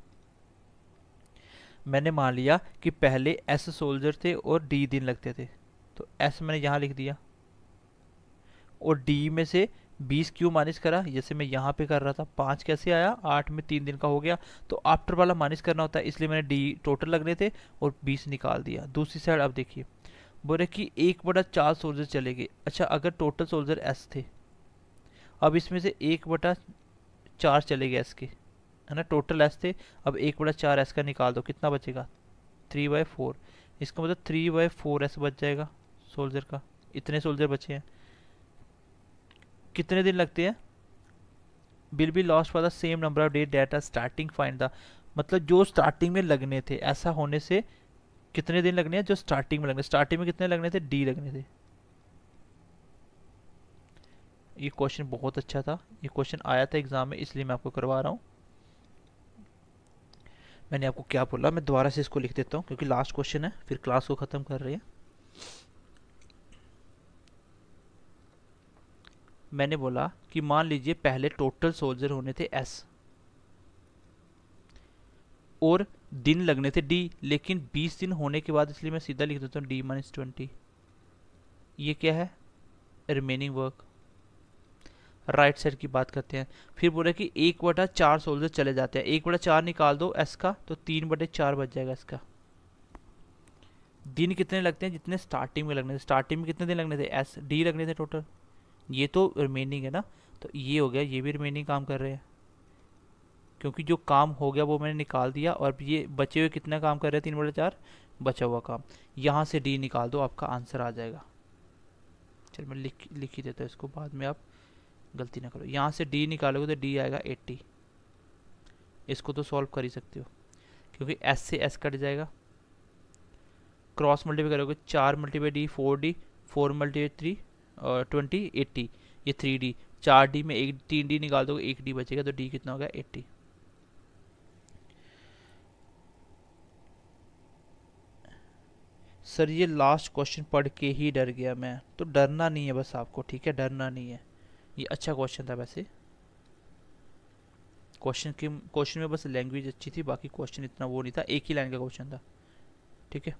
मैंने मान लिया कि पहले S सोल्जर थे और D दिन लगते थे, तो S मैंने यहाँ लिख दिया, और D में से 20 क्यों माइनस करा, जैसे मैं यहाँ पे कर रहा था, 5 कैसे आया, 8 में 3 दिन का हो गया, तो आफ्टर वाला माइनस करना होता है, इसलिए मैंने डी टोटल लगने थे और 20 निकाल दिया। दूसरी साइड अब देखिए, बोले कि 1/4 सोल्जर चले गए। अच्छा, अगर टोटल सोल्जर एस थे, अब इसमें से 1/4 चले गए एस के, है ना, टोटल एस थे, अब 1/4 एस का निकाल दो, कितना बचेगा, 3/4। इसका मतलब 3/4 एस बच जाएगा सोल्जर का। इतने सोल्जर बचे हैं, कितने दिन लगते हैं, will be lost for the same number of day data starting find the, मतलब जो स्टार्टिंग में लगने थे, ऐसा होने से कितने दिन लगने हैं, जो स्टार्टिंग में लगने, स्टार्टिंग में कितने लगने थे, डी लगने थे। ये क्वेश्चन बहुत अच्छा था, ये क्वेश्चन आया था एग्जाम में, इसलिए मैं आपको करवा रहा हूँ। मैंने आपको क्या बोला, मैं दोबारा से इसको लिख देता हूँ क्योंकि लास्ट क्वेश्चन है, फिर क्लास को ख़त्म कर रहे हैं। मैंने बोला कि मान लीजिए पहले टोटल सोल्जर होने थे एस और दिन लगने थे डी, लेकिन 20 दिन होने के बाद, इसलिए मैं सीधा लिख देता हूँ D-20। ये क्या है, रिमेनिंग वर्क। राइट साइड की बात करते हैं, फिर बोले कि 1/4 सोल्जर चले जाते हैं, 1/4 निकाल दो एस का, तो 3/4 बच जाएगा इसका। दिन कितने लगते हैं, जितने स्टार्टिंग में लगने थे, स्टार्टिंग में कितने दिन लगने थे, एस डी लगने थे टोटल, ये तो रिमेनिंग है ना, तो ये हो गया, ये भी रिमेनिंग काम कर रहे हैं, क्योंकि जो काम हो गया वो मैंने निकाल दिया, और ये बचे हुए कितना काम कर रहे हैं, 3/4 बचा हुआ काम, यहाँ से डी निकाल दो, आपका आंसर आ जाएगा। चल मैं लिख ही देता हूँ इसको, बाद में आप गलती ना करो। यहाँ से डी निकालोगे तो डी आएगा 80, इसको तो सॉल्व कर ही सकते हो क्योंकि एस से एस कट जाएगा, क्रॉस मल्टीप्लाई करोगे 4 × D 4D, 4 × 3 20 80, ये 3D, 4D में 3D निकाल दोगे 1D बचेगा, तो D कितना हो गया 80। सर ये लास्ट क्वेश्चन पढ़ के ही डर गया मैं, तो डरना नहीं है बस आपको, ठीक है, डरना नहीं है। ये अच्छा क्वेश्चन था वैसे, क्वेश्चन में बस लैंग्वेज अच्छी थी, बाकी क्वेश्चन इतना वो नहीं था, एक ही लाइन का क्वेश्चन था, ठीक है।